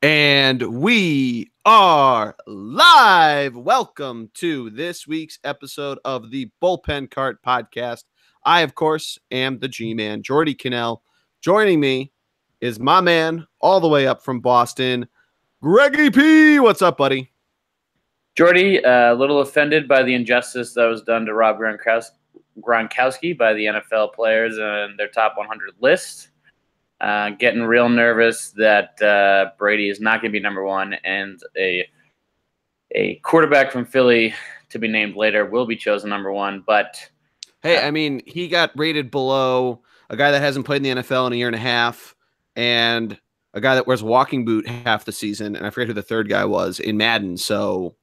And we are live. Welcome to this week's episode of the Bullpen Cart Podcast. I, of course, am the G-Man, Jordy Cannell. Joining me is my man all the way up from Boston, Greggy P. What's up, buddy? Jordy, a little offended by the injustice that was done to Rob Gronkowski by the NFL players and their top 100 list. Getting real nervous that Brady is not going to be number one, and a quarterback from Philly to be named later will be chosen number one. But hey, I mean, he got rated below a guy that hasn't played in the NFL in a year and a half, and a guy that wears a walking boot half the season, and I forget who the third guy was in Madden. So,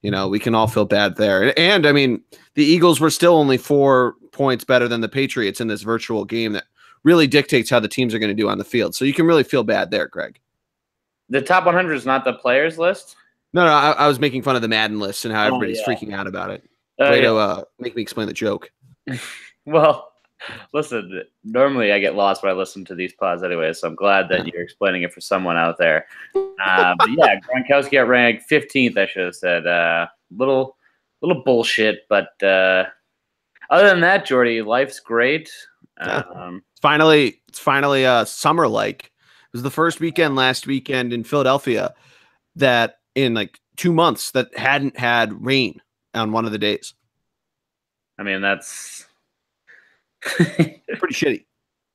you know, we can all feel bad there. And I mean, the Eagles were still only 4 points better than the Patriots in this virtual game that really dictates how the teams are going to do on the field. So you can really feel bad there, Greg. The top 100 is not the players list? No, I was making fun of the Madden list and how everybody's freaking out about it. Way to make me explain the joke. Well, listen, normally I get lost when I listen to these pods anyway, so I'm glad that you're explaining it for someone out there. But yeah, Gronkowski got ranked 15th, I should have said. Little bullshit, but other than that, Jordy, life's great. It's finally summer-like. It was the first weekend last weekend in Philadelphia that in like 2 months that hadn't had rain on one of the days. I mean, that's pretty shitty.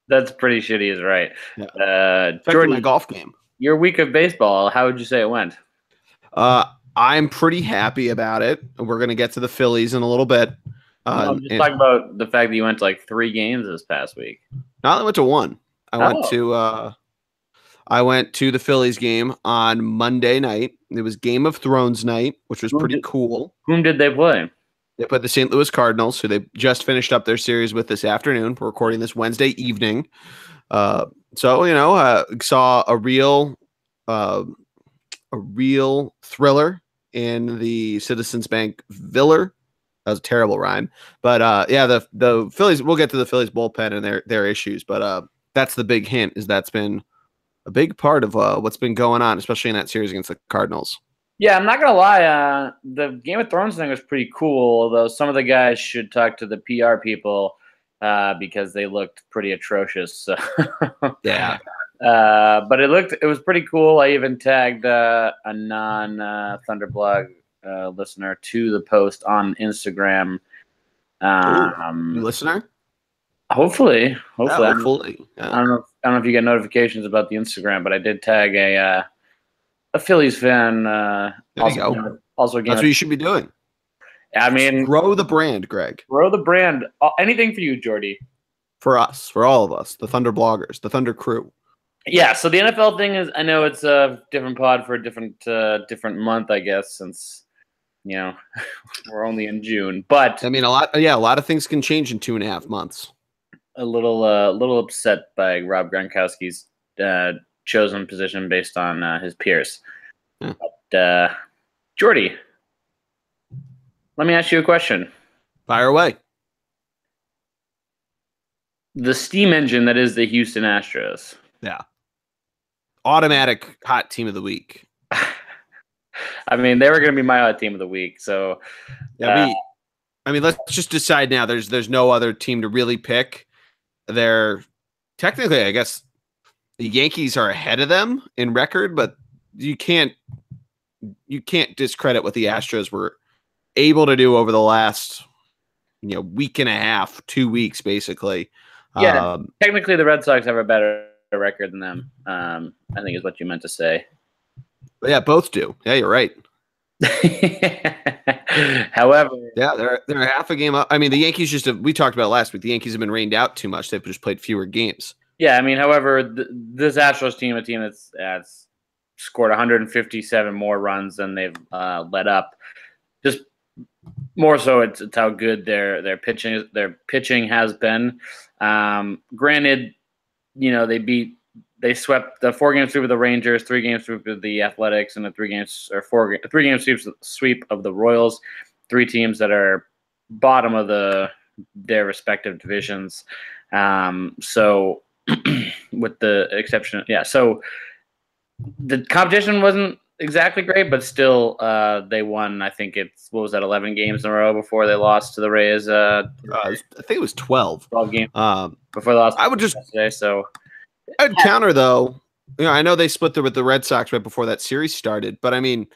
That's pretty shitty, is right. Yeah. Jordan, my golf game. Your week of baseball, how would you say it went? I'm pretty happy about it. We're going to get to the Phillies in a little bit. I'm just talking about the fact that you went to like 3 games this past week. No, I went to 1. I went to the Phillies game on Monday night. It was Game of Thrones night, which was pretty cool. Whom did they play? They played the St. Louis Cardinals, who they just finished up their series with this afternoon. We're recording this Wednesday evening. So, you know, saw a real thriller in the Citizens Bank Villa. That was a terrible rhyme. But yeah, the Phillies, we'll get to the Phillies bullpen and their issues. But that's the big hint, is that's been a big part of what's been going on, especially in that series against the Cardinals. Yeah, I'm not going to lie. The Game of Thrones thing was pretty cool, although some of the guys should talk to the PR people because they looked pretty atrocious. So. Yeah. But it was pretty cool. I even tagged a non-Thunderblog listener to the post on Instagram. Listener? Hopefully. Yeah. I don't know if you get notifications about the Instagram, but I did tag a Phillies fan. There you go. That's what you should be doing. I mean, grow the brand, Greg. Grow the brand. Anything for you, Jordy. For us, for all of us, the Thunder bloggers, the Thunder crew. Yeah, so the NFL thing is, I know it's a different pod for a different month, I guess, since, you know, we're only in June. But I mean, a lot of things can change in 2.5 months. A little upset by Rob Gronkowski's chosen position based on his peers. Yeah. But Jordy, let me ask you a question. Fire away. The steam engine that is the Houston Astros. Yeah. Automatic hot team of the week. I mean, they were going to be my hot team of the week. So, I mean, let's just decide now. There's no other team to really pick. They're technically, I guess, the Yankees are ahead of them in record, but you can't discredit what the Astros were able to do over the last, week and a half, 2 weeks, basically. Yeah, technically the Red Sox have a better record than them. I think is what you meant to say. But yeah, both do. Yeah, you're right. However, yeah, they're half a game up. I mean, the Yankees we talked about it last week. The Yankees have been rained out too much. They've just played fewer games. Yeah, I mean, however, this Astros team, a team that's scored 157 more runs than they've let up. Just more so, it's how good their pitching has been. Granted, they swept the 4-game sweep of the Rangers, 3-game sweep of the Athletics, and a 3-game sweep of the Royals. 3 teams that are bottom of their respective divisions. So with the exception, so the competition wasn't exactly great, but still, they won. I think what was that, 11 games in a row before they lost to the Rays. I think it was 12. 12 games before they lost I would just yesterday. So I'd counter though. I know they split there with the Red Sox right before that series started, but I mean,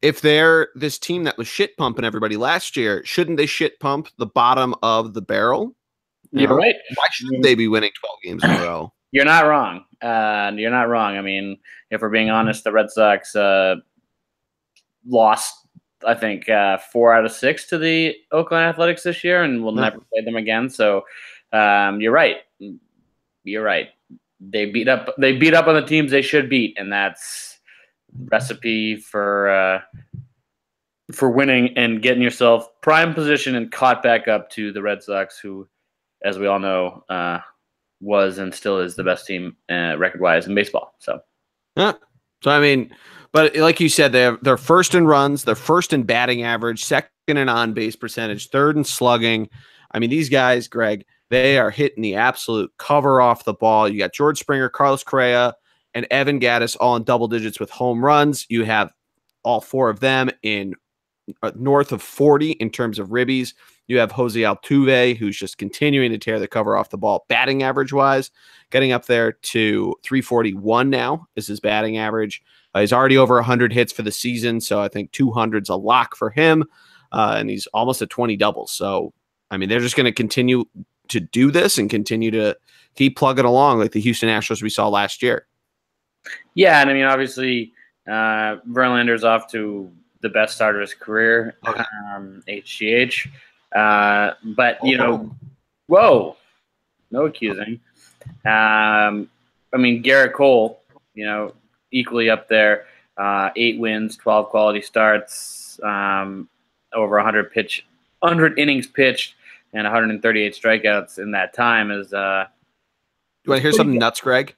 if they're this team that was shit pumping everybody last year, shouldn't they shit pump the bottom of the barrel? You're right. Why shouldn't they be winning 12 games in a row? You're not wrong. You're not wrong. I mean, if we're being honest, the Red Sox lost, I think, 4 out of 6 to the Oakland Athletics this year, and we'll never play them again. So you're right. You're right. They beat up on the teams they should beat, and that's recipe for winning and getting yourself prime position and caught back up to the Red Sox, who, as we all know, was and still is the best team record-wise in baseball. So I mean, but like you said, they're first in runs, they're first in batting average, second in on-base percentage, third in slugging. I mean, these guys, Greg, they are hitting the absolute cover off the ball. You got George Springer, Carlos Correa, and Evan Gattis all in double digits with home runs. You have all 4 of them in north of 40 in terms of ribbies. You have Jose Altuve, who's just continuing to tear the cover off the ball, batting average wise, getting up there to 341 now is his batting average. He's already over 100 hits for the season, so I think 200's a lock for him, and he's almost at 20 doubles. So, I mean, they're just going to continue to do this and continue to keep plugging along like the Houston Astros we saw last year. Yeah, and I mean, obviously, Verlander's off to the best start of his career, HGH. But, whoa, no accusing. I mean, Garrett Cole, equally up there, 8 wins, 12 quality starts, over 100 innings pitched, and 138 strikeouts in that time is. You want to hear something nuts, Greg?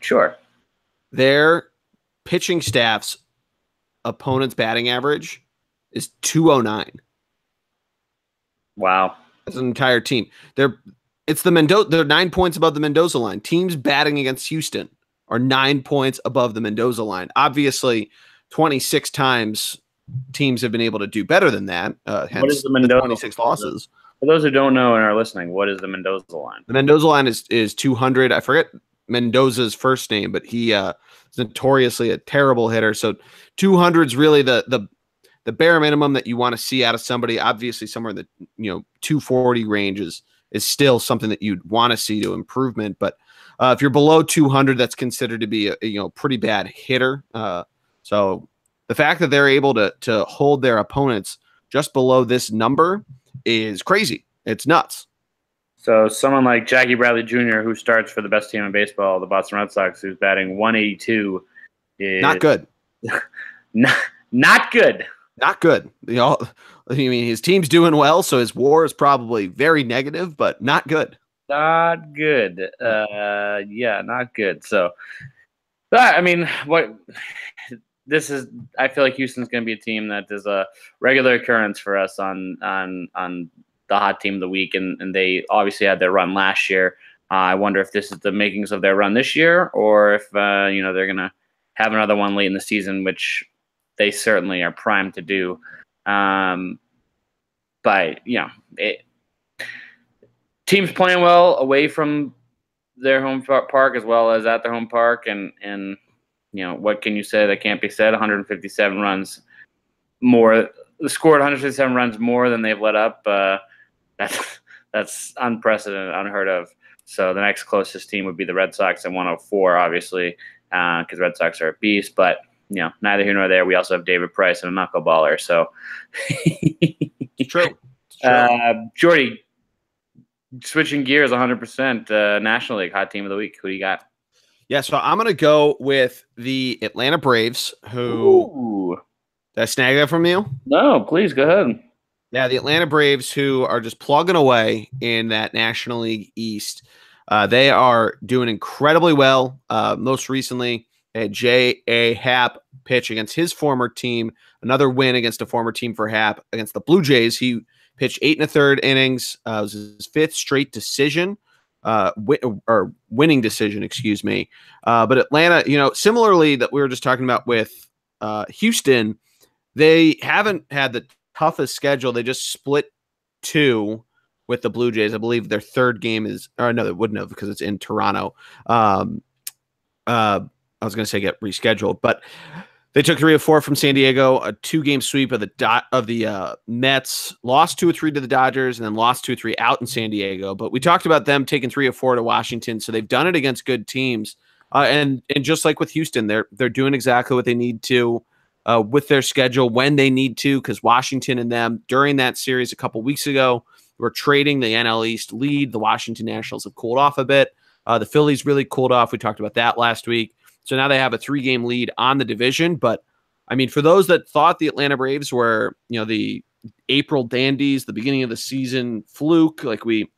Sure. Their pitching staff's opponent's batting average is 209. Wow. That's an entire team. They're 9 points above the Mendoza line. Teams batting against Houston are 9 points above the Mendoza line. Obviously, 26 times teams have been able to do better than that. Hence what is the Mendoza 26 losses. For those who don't know and are listening, what is the Mendoza line? The Mendoza line is 200. I forget Mendoza's first name, but he is notoriously a terrible hitter. So 200 is really the bare minimum that you want to see out of somebody. Obviously, somewhere in the 240 range is still something that you'd want to see to improvement. But if you're below 200, that's considered to be a pretty bad hitter. So the fact that they're able to hold their opponents just below this number is crazy. It's nuts. So someone like Jackie Bradley Jr., who starts for the best team in baseball, the Boston Red Sox, who's batting 182, is not good. Not good. Not good. I mean, his team's doing well, so his WAR is probably very negative, but not good. Not good. Yeah, not good. So, I mean, I feel like Houston's going to be a team that is a regular occurrence for us on the hot team of the week, and they obviously had their run last year. I wonder if this is the makings of their run this year, or if they're going to have another one late in the season, which they certainly are primed to do. But teams playing well away from their home park as well as at their home park, and what can you say that can't be said? 157 runs more, scored 157 runs more than they've let up. That's unprecedented, unheard of. So the next closest team would be the Red Sox at 104, obviously, because Red Sox are a beast. But neither here nor there. We also have David Price and a knuckleballer. So true. Jordy, switching gears 100%. National League Hot Team of the Week. Who do you got? Yeah, so I'm going to go with the Atlanta Braves, who... Did I snag that from you? No, please, go ahead. Yeah, the Atlanta Braves, who are just plugging away in that National League East. They are doing incredibly well. Most recently, had J.A. Happ pitch against his former team. Another win against a former team for Happ against the Blue Jays. He pitched 8 1/3 innings. It was his 5th straight decision. winning decision, excuse me. But Atlanta, similarly that we were just talking about with Houston, they haven't had the toughest schedule. They just split 2 with the Blue Jays. I believe their third game is, or no, they wouldn't have because it's in Toronto. I was going to say get rescheduled, but they took 3 of 4 from San Diego, a 2-game sweep of the Mets, lost 2 of 3 to the Dodgers, and then lost 2 of 3 out in San Diego. But we talked about them taking 3 of 4 to Washington, so they've done it against good teams. And just like with Houston, they're doing exactly what they need to with their schedule when they need to, because Washington and them during that series a couple weeks ago were trading the NL East lead. The Washington Nationals have cooled off a bit. The Phillies really cooled off. We talked about that last week. So now they have a 3-game lead on the division. But, I mean, for those that thought the Atlanta Braves were, the April dandies, the beginning of the season fluke, like we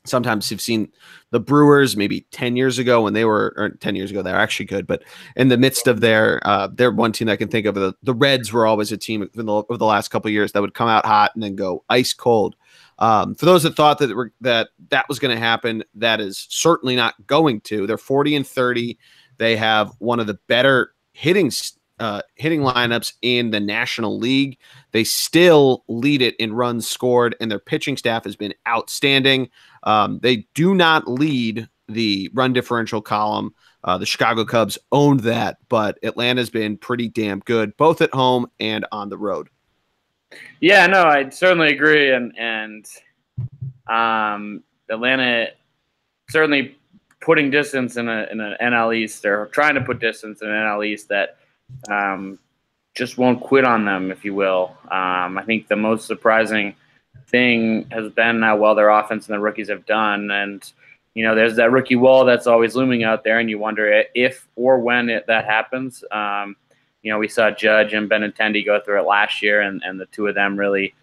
sometimes have seen the Brewers maybe 10 years ago when they were, or 10 years ago, they're actually good. But in the midst of their one team I can think of, the Reds were always a team over the last couple of years that would come out hot and then go ice cold. For those that thought that was going to happen, that is certainly not going to. They're 40-30. They have one of the better hitting lineups in the National League. They still lead it in runs scored, and their pitching staff has been outstanding. They do not lead the run differential column. The Chicago Cubs owned that, but Atlanta's been pretty damn good, both at home and on the road. Yeah, no, I certainly agree, and Atlanta certainly putting distance in an NL East. They're trying to put distance in an NL East that just won't quit on them, if you will. I think the most surprising thing has been how well their offense and the rookies have done, and there's that rookie wall that's always looming out there, and you wonder if or when that happens. We saw Judge and Benintendi go through it last year, and the two of them really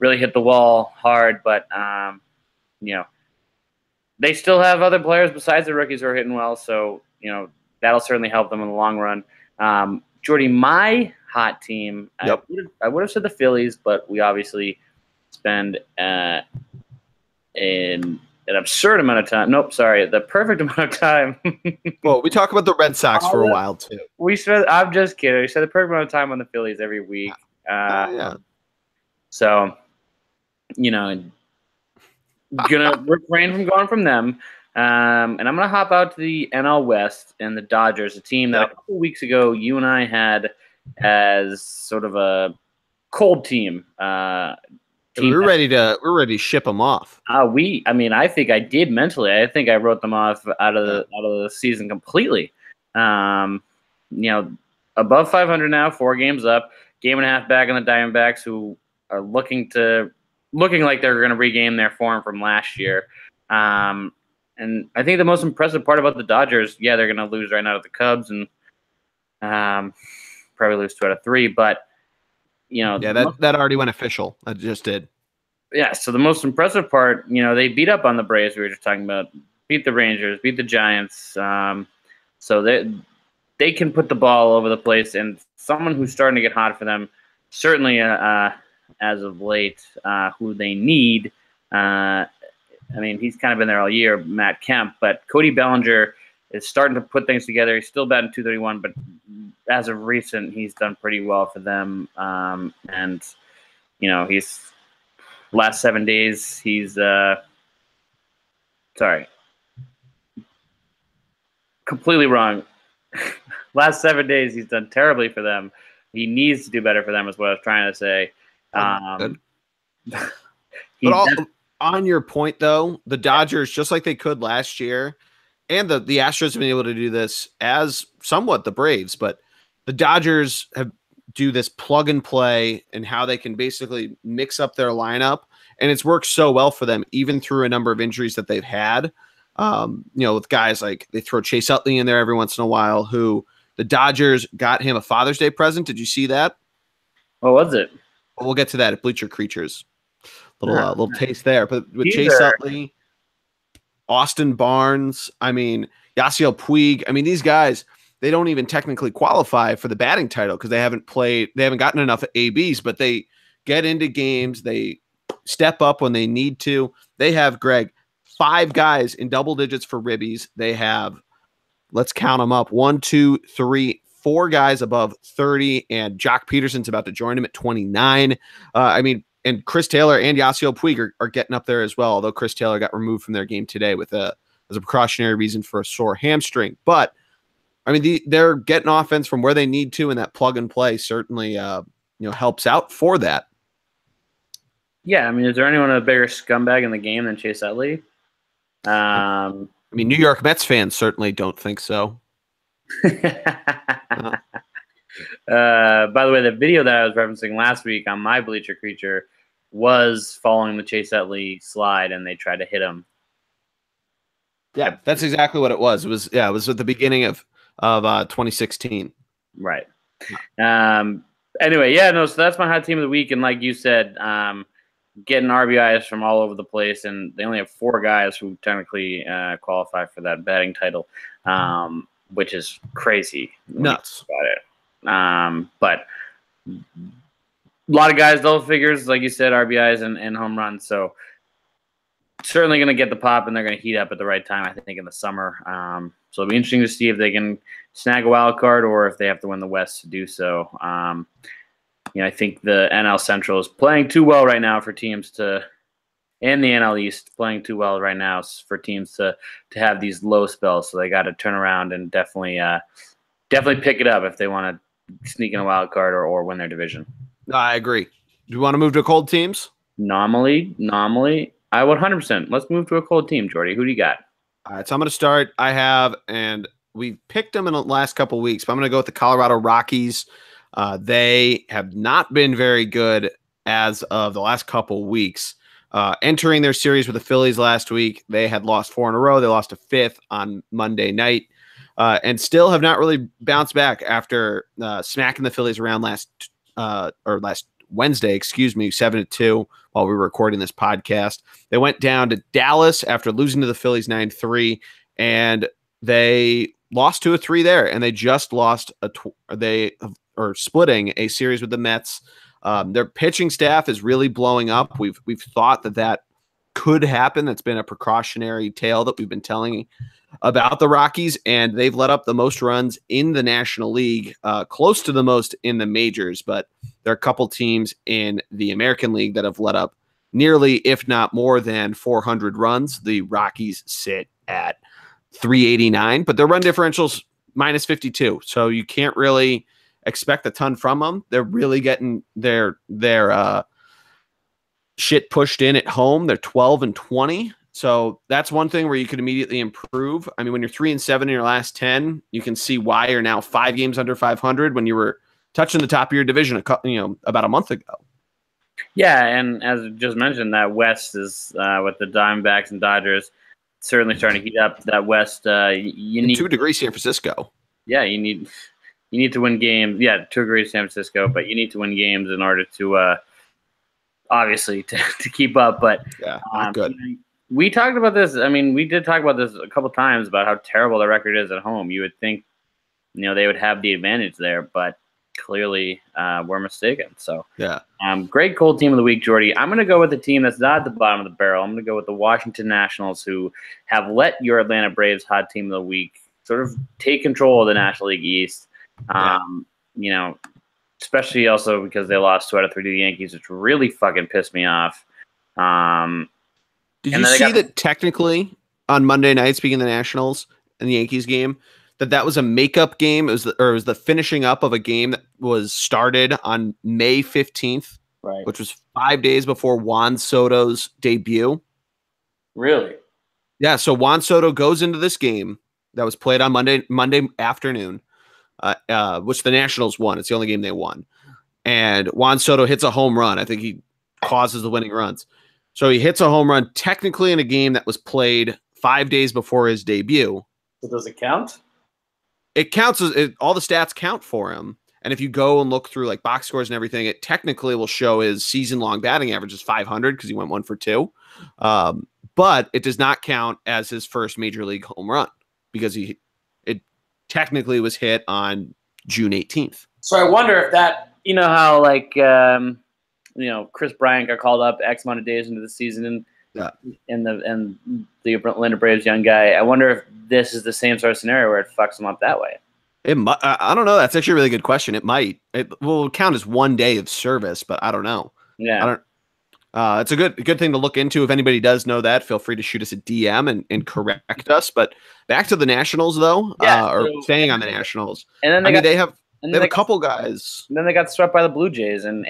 hit the wall hard. But, they still have other players besides the rookies who are hitting well. So, that'll certainly help them in the long run. Jordy, my hot team, yep. I would have said the Phillies, but we obviously spend an absurd amount of time. Nope, sorry, the perfect amount of time. Well, we talk about the Red Sox for a while too. I'm just kidding. We spend the perfect amount of time on the Phillies every week. Yeah. So, gonna refrain from going from them. And I'm gonna hop out to the NL West and the Dodgers, a team that a couple weeks ago you and I had as sort of a cold team. We're ready to ship them off. I think I did mentally. I think I wrote them off out of the season completely. Above 500 now, 4 games up, game and a half back on the Diamondbacks, who are looking like they're going to regain their form from last year. And I think the most impressive part about the Dodgers, they're going to lose right now to the Cubs and probably lose 2 out of 3, but. That already went official. That just did. Yeah, so the most impressive part, they beat up on the Braves. We were just talking about, beat the Rangers, beat the Giants. So they can put the ball all over the place, and someone who's starting to get hot for them, certainly as of late, who they need. He's kind of been there all year, Matt Kemp, but Cody Bellinger is starting to put things together. He's still batting .231, but as of recent, he's done pretty well for them. He's last 7 days, he's completely wrong. Last 7 days, he's done terribly for them. He needs to do better for them, is what I was trying to say. But on your point, though, the Dodgers, just like they could last year, and the Astros have been able to do this as somewhat the Braves, but the Dodgers do this plug and play and how they can basically mix up their lineup. And it's worked so well for them, even through a number of injuries that they've had. With guys like they throw Chase Utley in there every once in a while, who the Dodgers got him a Father's Day present. Did you see that? What was it? We'll get to that at Bleacher Creatures. Little taste there. But with Chase Utley, Austin Barnes, Yasiel Puig, these guys, they don't even technically qualify for the batting title because they haven't gotten enough ABs, but they get into games, they step up when they need to. They have, Greg, 5 guys in double digits for ribbies. They have, let's count them up, 1, 2, 3, 4 guys above 30, and Jock Peterson's about to join him at 29. And Chris Taylor and Yasiel Puig are getting up there as well, although Chris Taylor got removed from their game today as a precautionary reason for a sore hamstring. But, they're getting offense from where they need to, and that plug and play certainly helps out for that. Yeah, is there anyone a bigger scumbag in the game than Chase Utley? New York Mets fans certainly don't think so. By the way, the video that I was referencing last week on my Bleacher Creature was following the Chase Utley slide, and they tried to hit him. Yeah, that's exactly what it was. It was at the beginning of 2016. Right. Anyway, so that's my hot team of the week, and like you said, getting RBIs from all over the place, and they only have 4 guys who technically qualify for that batting title, which is crazy. Nuts. About it. But a lot of guys, double figures, like you said, RBIs and home runs. So certainly going to get the pop, and they're going to heat up at the right time, I think, in the summer. So it'll be interesting to see if they can snag a wild card or if they have to win the West to do so. I think the NL Central is playing too well right now for teams to, and the NL East playing too well right now for teams to have these low spells. So they got to turn around and definitely pick it up if they want to sneak in a wild card or win their division. I agree. Do you want to move to cold teams? Nominally, I would 100%. Let's move to a cold team, Jordy. Who do you got? All right, so I'm going to start. I have, and we picked them in the last couple of weeks, but I'm going to go with the Colorado Rockies. They have not been very good as of the last couple of weeks. Entering their series with the Phillies last week, they had lost 4 in a row. They lost a 5th on Monday night, and still have not really bounced back after smacking the Phillies around last Wednesday, 7-2 while we were recording this podcast. They went down to Dallas after losing to the Phillies 9-3, and they lost 2-3 there, and they just lost splitting a series with the Mets. Their pitching staff is really blowing up. We've thought that could happen. That's been a precautionary tale that we've been telling about the Rockies, and they've let up the most runs in the National League, close to the most in the majors, but there are a couple teams in the American League that have let up nearly, if not more than 400 runs. The Rockies sit at 389, but their run differential's minus 52, so you can't really expect a ton from them. They're really getting their shit pushed in at home. They're 12-20. So that's one thing where you could immediately improve. When you're 3-7 in your last 10, you can see why you're now 5 games under 500 when you were touching the top of your division about a month ago. Yeah, and as I just mentioned, that West is with the Diamondbacks and Dodgers certainly starting to heat up. That West, you need 2 degrees San Francisco. Yeah, you need to win games. Yeah, 2 degrees San Francisco, but you need to win games in order to obviously to keep up. But yeah, not good. We talked about this. We did talk about this a couple times about how terrible the record is at home. You would think, they would have the advantage there, but clearly we're mistaken. So yeah, great cold team of the week, Jordy. I'm going to go with a team that's not at the bottom of the barrel. I'm going to go with the Washington Nationals, who have let your Atlanta Braves hot team of the week sort of take control of the National League East. Especially also because they lost 2 out of 3 to the Yankees, which really fucking pissed me off. Did you see that technically on Monday night, speaking of the Nationals and the Yankees game, that was a makeup game? It was the finishing up of a game that was started on May 15th, right, which was 5 days before Juan Soto's debut. Really? Yeah. So Juan Soto goes into this game that was played on Monday afternoon, which the Nationals won. It's the only game they won. And Juan Soto hits a home run. I think he causes the winning runs. So he hits a home run technically in a game that was played 5 days before his debut. So does it count? It counts all the stats count for him. And if you go and look through like box scores and everything, it technically will show his season-long batting average is 500 because he went 1 for 2. But it does not count as his first major league home run because it technically was hit on June 18th. So I wonder if that, how Chris Bryant got called up X amount of days into the season, and Yeah. and the Atlanta Braves young guy. I wonder if this is the same sort of scenario where it fucks them up that way. It might, I don't know. That's actually a really good question. It might. It will count as 1 day of service, but I don't know. Yeah. I don't. It's a good thing to look into. If anybody does know that, feel free to shoot us a DM and correct us. But back to the Nationals, though, or staying on the Nationals. And then they have a couple guys. And then they got swept by the Blue Jays, and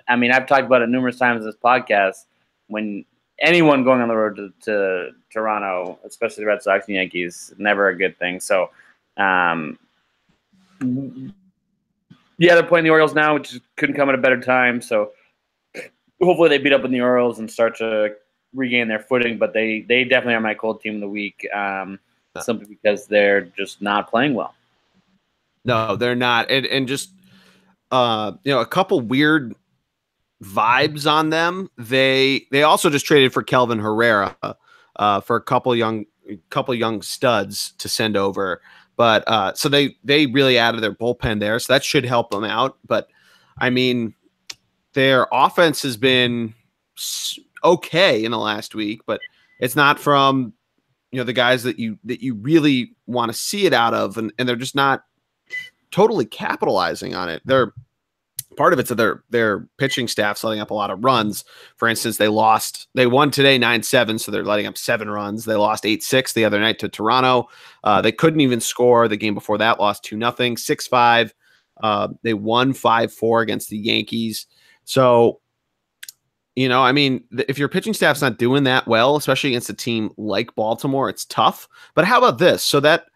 I mean, I've talked about it numerous times in this podcast. When anyone going on the road to Toronto, especially the Red Sox and Yankees, never a good thing. So, yeah, they're playing the Orioles now, which couldn't come at a better time. So hopefully they beat up on the Orioles and start to regain their footing. But they definitely are my cold team of the week, simply because they're just not playing well. No, they're not, and just a couple weird vibes on them. They also just traded for Kelvin Herrera for a couple young studs to send over. But so they really added their bullpen there, so that should help them out. But I mean, their offense has been okay in the last week, but it's not from the guys that you really want to see it out of, and they're just not totally capitalizing on it. They're part of it's that their pitching staff's letting up a lot of runs. For instance, they won today 9-7, so they're letting up 7 runs. They lost 8-6 the other night to Toronto. They couldn't even score the game before that, lost 2-0, 6-5. They won 5-4 against the Yankees. So, I mean, if your pitching staff's not doing that well, especially against a team like Baltimore, it's tough. But how about this? So that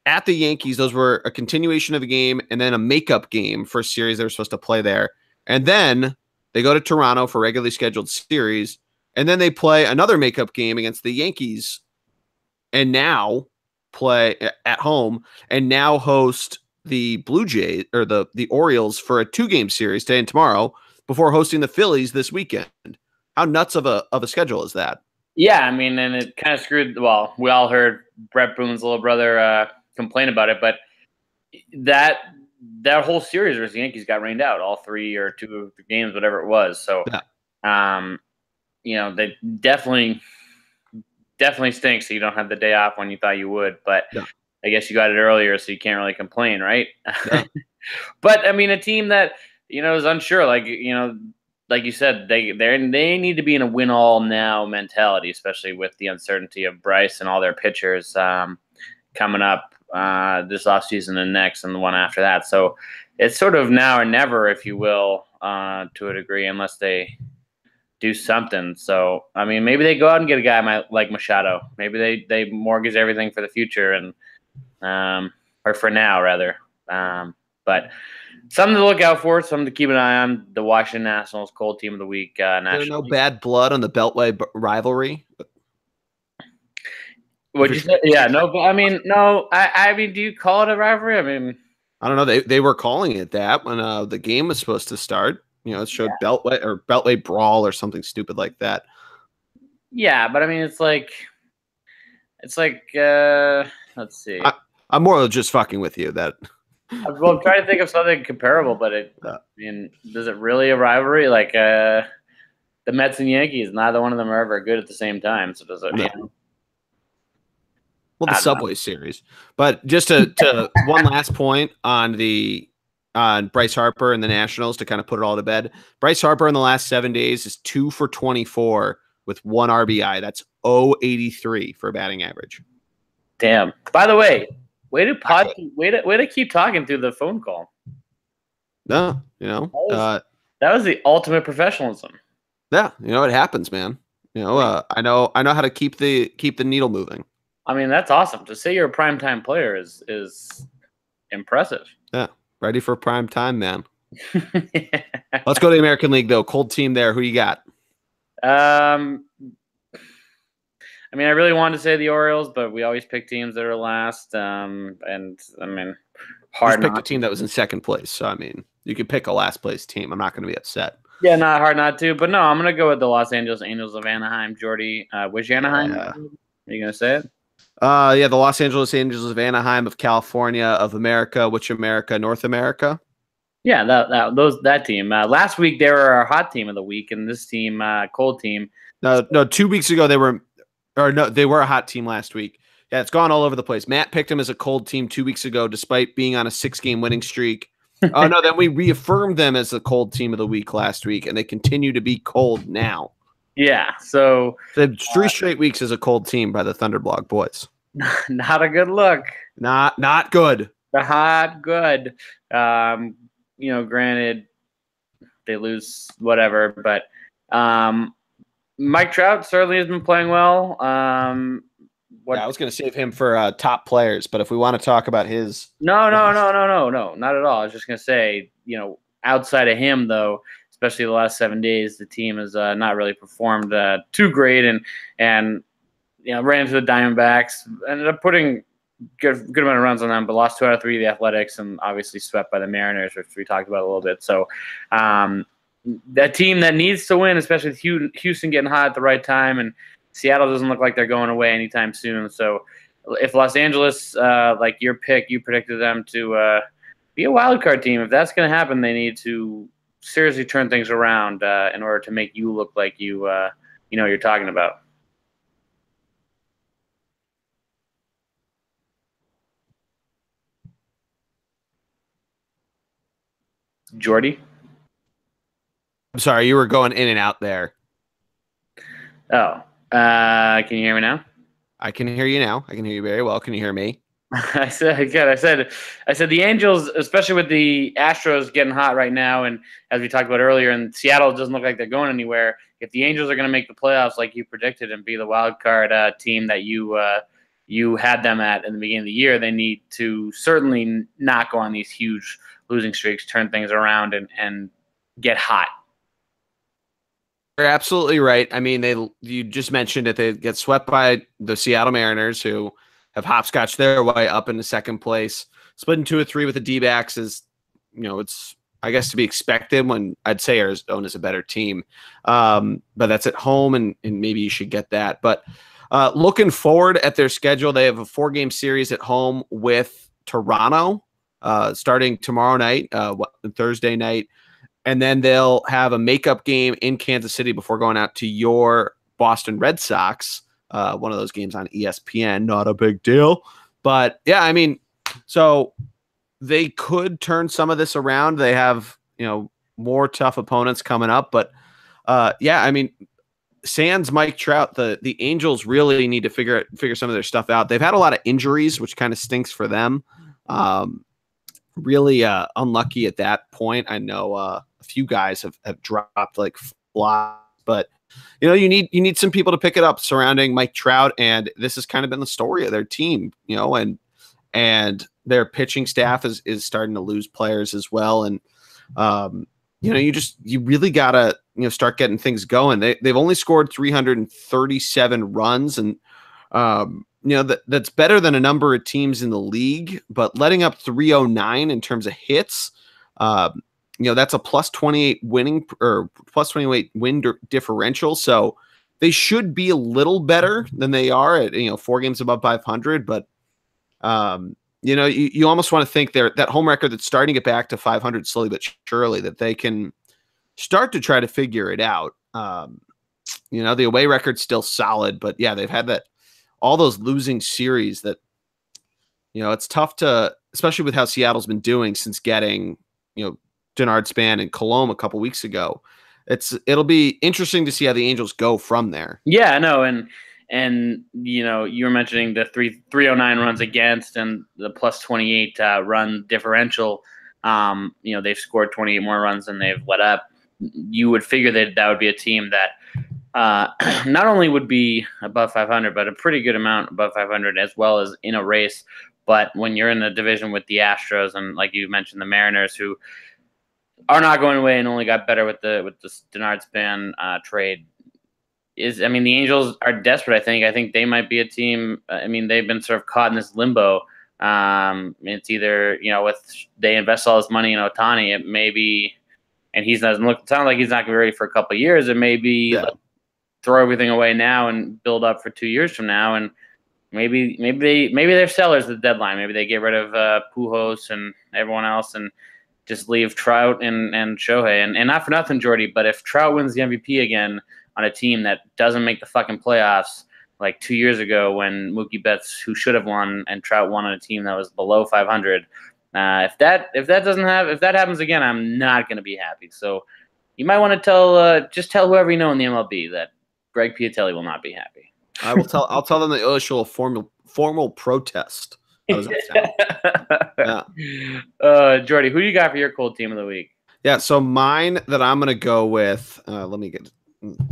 at the Yankees, those were a continuation of a game and then a makeup game for a series they were supposed to play there. And then they go to Toronto for a regularly scheduled series. And then they play another makeup game against the Yankees and now play at home and now host the Blue Jays or the Orioles for a 2-game series today and tomorrow before hosting the Phillies this weekend. How nuts of a schedule is that? Yeah, I mean, and it kind of screwed. Well, we all heard Brett Boone's little brother complain about it, but that whole series where the Yankees got rained out, all 3 or 2 of the games, whatever it was. So, they definitely stinks that you don't have the day off when you thought you would. But I guess you got it earlier, so you can't really complain, right? Yeah. But I mean, a team that is unsure, like you said, they need to be in a win all now mentality, especially with the uncertainty of Bryce and all their pitchers coming up this offseason and next and the one after that. So it's sort of now or never, if you will, to a degree, unless they do something. So, I mean, maybe they go out and get a guy like Machado. Maybe they mortgage everything for the future or for now, rather. But something to look out for, something to keep an eye on. The Washington Nationals cold team of the week. There's no bad blood on the Beltway rivalry. What'd you say? Yeah, no. I mean, no. I mean, do you call it a rivalry? I mean, I don't know. They were calling it that when the game was supposed to start. It showed Beltway brawl or something stupid like that. Yeah, but I mean, it's like, let's see. I'm more just fucking with you. That. Well, I'm trying to think of something comparable, but I mean, is it really a rivalry? Like the Mets and Yankees, neither one of them are ever good at the same time. So does it? No. Well, the Subway Series. But just to one last point on Bryce Harper and the Nationals to kind of put it all to bed. Bryce Harper in the last 7 days is 2 for 24 with 1 RBI. That's 0.83 for batting average. Damn. By the way, way to keep talking through the phone call. No, that was the ultimate professionalism. Yeah, it happens, man. I know how to keep the needle moving. I mean, that's awesome. To say you're a primetime player is impressive. Yeah, ready for prime time, man. Yeah. Let's go to the American League, though. Cold team there. Who you got? I mean, I really wanted to say the Orioles, but we always pick teams that are last. And I mean, hard. Just picked a team that was in second place. So I mean, you could pick a last place team. I'm not going to be upset. Yeah, not hard not to. But no, I'm going to go with the Los Angeles Angels of Anaheim. Jordy, which Anaheim? Are you going to say it? The Los Angeles Angels of Anaheim of California of America. Which America? North America? Yeah, that team. Last week they were our hot team of the week, and this team, cold team, No, 2 weeks ago they were, or no, they were a hot team last week. Yeah, it's gone all over the place. Matt picked them as a cold team 2 weeks ago, despite being on a 6-game winning streak. Oh no, then we reaffirmed them as the cold team of the week last week, and they continue to be cold now. Yeah, so The 3 straight weeks as a cold team by the Thunderblog boys. not a good look. Not good. Not good. Granted, they lose whatever, but Mike Trout certainly has been playing well. Yeah, I was going to save him for top players, but if we want to talk about his, no, not at all. I was just going to say, outside of him though, especially the last 7 days, the team has not really performed too great, and ran into the Diamondbacks, ended up putting good amount of runs on them, but lost 2 out of 3 of the Athletics, and obviously swept by the Mariners, which we talked about a little bit. So that team that needs to win, especially with Houston getting hot at the right time, and Seattle doesn't look like they're going away anytime soon. So if Los Angeles, like your pick, you predicted them to be a wild card team, if that's going to happen, they need to seriously turn things around in order to make you look like you're talking about. Jordy? I'm sorry, you were going in and out there. Oh, can you hear me now? I can hear you now. I can hear you very well. Can you hear me? I said the Angels, especially with the Astros getting hot right now, and as we talked about earlier, and Seattle doesn't look like they're going anywhere. If the Angels are going to make the playoffs like you predicted and be the wild card team that you had them at in the beginning of the year, they need to certainly not go on these huge losing streaks, turn things around, and get hot. You're absolutely right. I mean, you just mentioned it. They get swept by the Seattle Mariners, who have hopscotched their way up into second place. Splitting 2 or 3 with the D-backs is, it's, I guess, to be expected when I'd say Arizona's a better team. But that's at home, and maybe you should get that. But looking forward at their schedule, they have a 4-game series at home with Toronto starting tomorrow night, Thursday night. And then they'll have a makeup game in Kansas City before going out to your Boston Red Sox. One of those games on ESPN, not a big deal. But yeah, I mean, so they could turn some of this around. They have, more tough opponents coming up. But yeah, I mean, sans Mike Trout, the Angels really need to figure some of their stuff out. They've had a lot of injuries, which kind of stinks for them. Really unlucky at that point. I know a few guys have dropped like flies, but you need some people to pick it up surrounding Mike Trout, and this has kind of been the story of their team, and their pitching staff is starting to lose players as well, and you really gotta start getting things going. They've only scored 337 runs, and that's better than a number of teams in the league, but letting up 309 in terms of hits, that's a plus 28 winning or plus 28 win differential. So they should be a little better than they are at, 4 games above 500. But, you almost want to think that home record that's starting to get back to 500 slowly but surely, that they can start to try to figure it out. The away record's still solid, but yeah, they've had all those losing series that, it's tough to, especially with how Seattle's been doing since getting, Denard Span and Colomb a couple weeks ago. It'll be interesting to see how the Angels go from there. Yeah, I know. And you were mentioning the 309 runs against and the plus 28 run differential. They've scored 28 more runs than they've let up. You would figure that would be a team that not only would be above 500, but a pretty good amount above 500, as well as in a race. But when you're in the division with the Astros and, like you mentioned, the Mariners, who are not going away and only got better with the Denard Span trade, the Angels are desperate. I think they might be a team. They've been sort of caught in this limbo. It's either they invest all this money in Ohtani, it may be, and he doesn't sound like he's not going to be ready for a couple of years. It may be throw everything away now and build up for 2 years from now, and maybe they're sellers at the deadline. Maybe they get rid of Pujols and everyone else and just leave Trout and Shohei. And not for nothing, Jordy, but if Trout wins the MVP again, on a team that doesn't make the fucking playoffs like 2 years ago when Mookie Betts, who should have won, and Trout won on a team that was below 500. If that happens again, I'm not going to be happy. So you might want to tell whoever you know in the MLB that Greg Piatelli will not be happy. I'll tell them to issue a formal protest. How does that sound? Yeah. Jordy, who do you got for your cold team of the week? Yeah, so mine that I'm going to go with,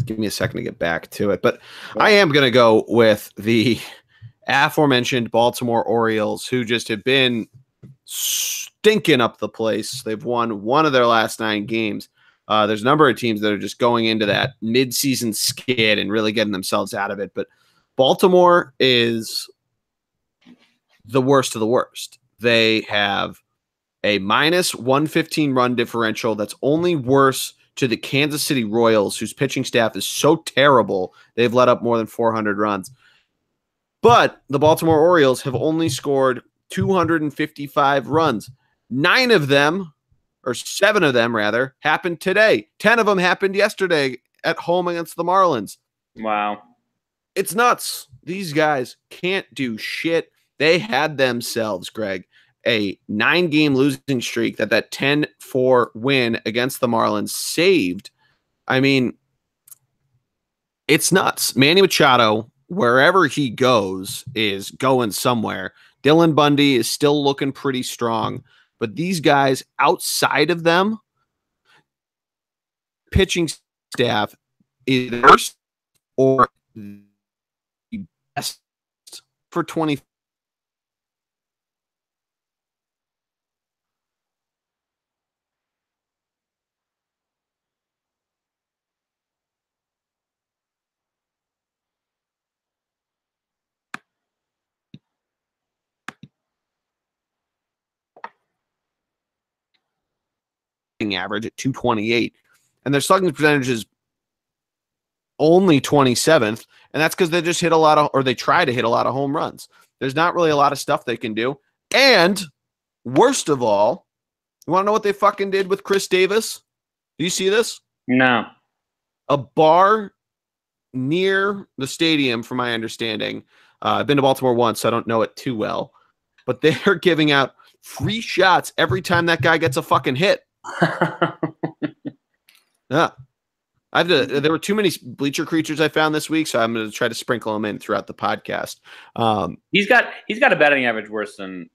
give me a second to get back to it, but I am going to go with the aforementioned Baltimore Orioles, who just have been stinking up the place. They've won one of their last 9 games. There's a number of teams that are just going into that midseason skid and really getting themselves out of it, but Baltimore is the worst of the worst. They have a minus 115 run differential that's only worse to the Kansas City Royals, whose pitching staff is so terrible they've let up more than 400 runs. But the Baltimore Orioles have only scored 255 runs. 7 of them, happened today. 10 of them happened yesterday at home against the Marlins. Wow. It's nuts. These guys can't do shit. They had themselves, Greg, a 9-game losing streak that 10-4 win against the Marlins saved. I mean, it's nuts. Manny Machado, wherever he goes, is going somewhere. Dylan Bundy is still looking pretty strong. But these guys, outside of them, pitching staff is the worst or the best for 20. Average at 228, and their slugging percentage is only 27th, and that's because they just hit a lot of, or they try to hit a lot of home runs. There's not really a lot of stuff they can do. And worst of all, you want to know what they fucking did with Chris Davis? Do you see this? No. A bar near the stadium, from my understanding. I've been to Baltimore once, so I don't know it too well, but they're giving out free shots every time that guy gets a fucking hit. Yeah, there were too many bleacher creatures I found this week, so I'm going to try to sprinkle them in throughout the podcast. He's got a batting average worse than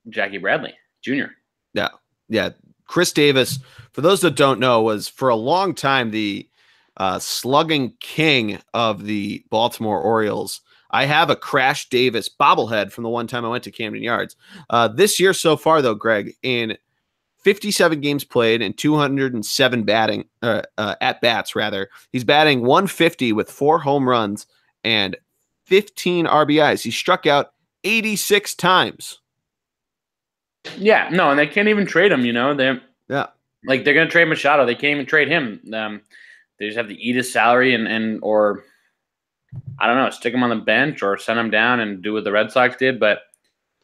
Jackie Bradley Jr. Yeah. Chris Davis, for those that don't know, was for a long time the slugging king of the Baltimore Orioles. I have a Crash Davis bobblehead from the one time I went to Camden Yards. This year so far, though, Greg, in 57 games played and 207 batting at bats, rather. He's batting 150 with 4 home runs and 15 RBIs. He struck out 86 times. Yeah, no, and they can't even trade him. They're going to trade Machado. They can't even trade him. They just have to eat his salary or I don't know, stick him on the bench or send him down and do what the Red Sox did, but.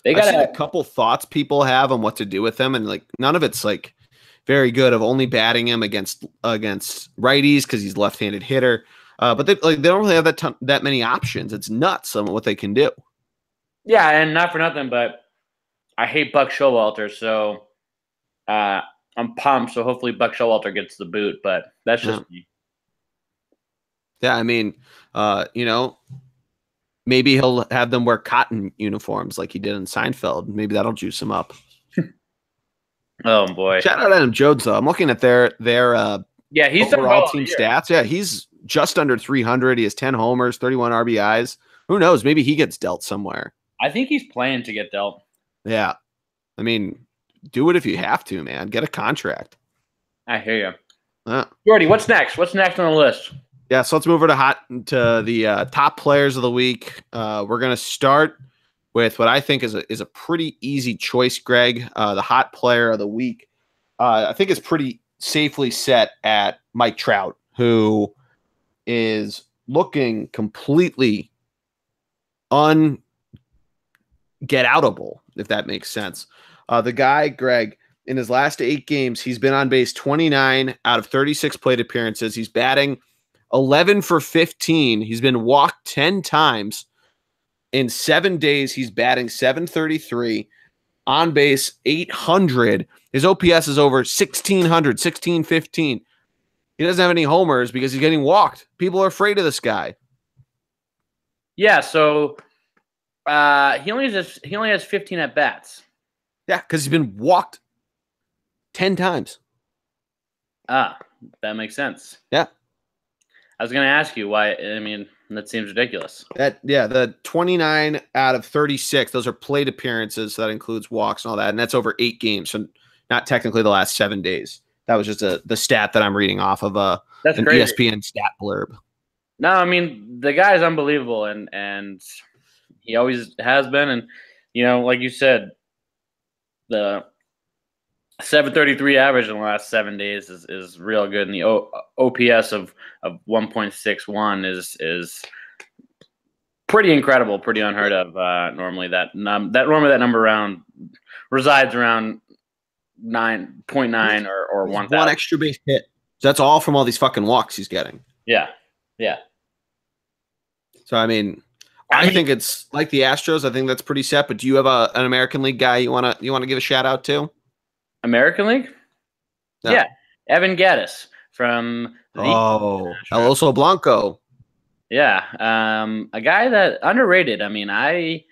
I've seen a couple thoughts people have on what to do with him, and none of it's very good. Of only batting him against righties because he's a left-handed hitter, but they don't really have that many options. It's nuts on what they can do. Yeah, and not for nothing, but I hate Buck Showalter, so I'm pumped. So hopefully Buck Showalter gets the boot, but that's just me. Yeah, I mean, maybe he'll have them wear cotton uniforms like he did in Seinfeld. Maybe that'll juice him up. Oh boy! Shout out Adam Jones though. I'm looking at their he's overall team stats. Yeah, he's just under 300. He has 10 homers, 31 RBIs. Who knows? Maybe he gets dealt somewhere. I think he's playing to get dealt. Yeah, I mean, do it if you have to, man. Get a contract. I hear you. Jordy, what's next? What's next on the list? Yeah, so let's move over to the top players of the week. We're going to start with what I think is a pretty easy choice, Greg. The hot player of the week, I think, is pretty safely set at Mike Trout, who is looking completely get-outable, if that makes sense. The guy, Greg, in his last 8 games, he's been on base 29 out of 36 plate appearances. He's batting 11 for 15. He's been walked 10 times. In 7 days, he's batting 733, on base 800. His OPS is over 1,600, 1,615. He doesn't have any homers because he's getting walked. People are afraid of this guy. Yeah, so he only has 15 at bats. Yeah, because he's been walked 10 times. Ah, that makes sense. Yeah. I was going to ask you why. I mean, that seems ridiculous. The 29 out of 36, those are plate appearances. So that includes walks and all that. And that's over 8 games. So not technically the last 7 days. That was just the stat that I'm reading off of that's an crazy. ESPN stat blurb. No, I mean, the guy is unbelievable, and he always has been. And, like you said, the 733 average in the last 7 days is real good. And the OPS of 1.61 is pretty incredible, pretty unheard of. Normally that number around resides around 9.9 or 1,000. One extra base hit. So that's all from all these fucking walks he's getting. Yeah. So I mean, I think it's like the Astros. I think that's pretty set. But do you have an American League guy you wanna give a shout out to? American League? No. Yeah, Evan Gattis from the El Oso Blanco. Yeah, a guy that underrated. I mean, I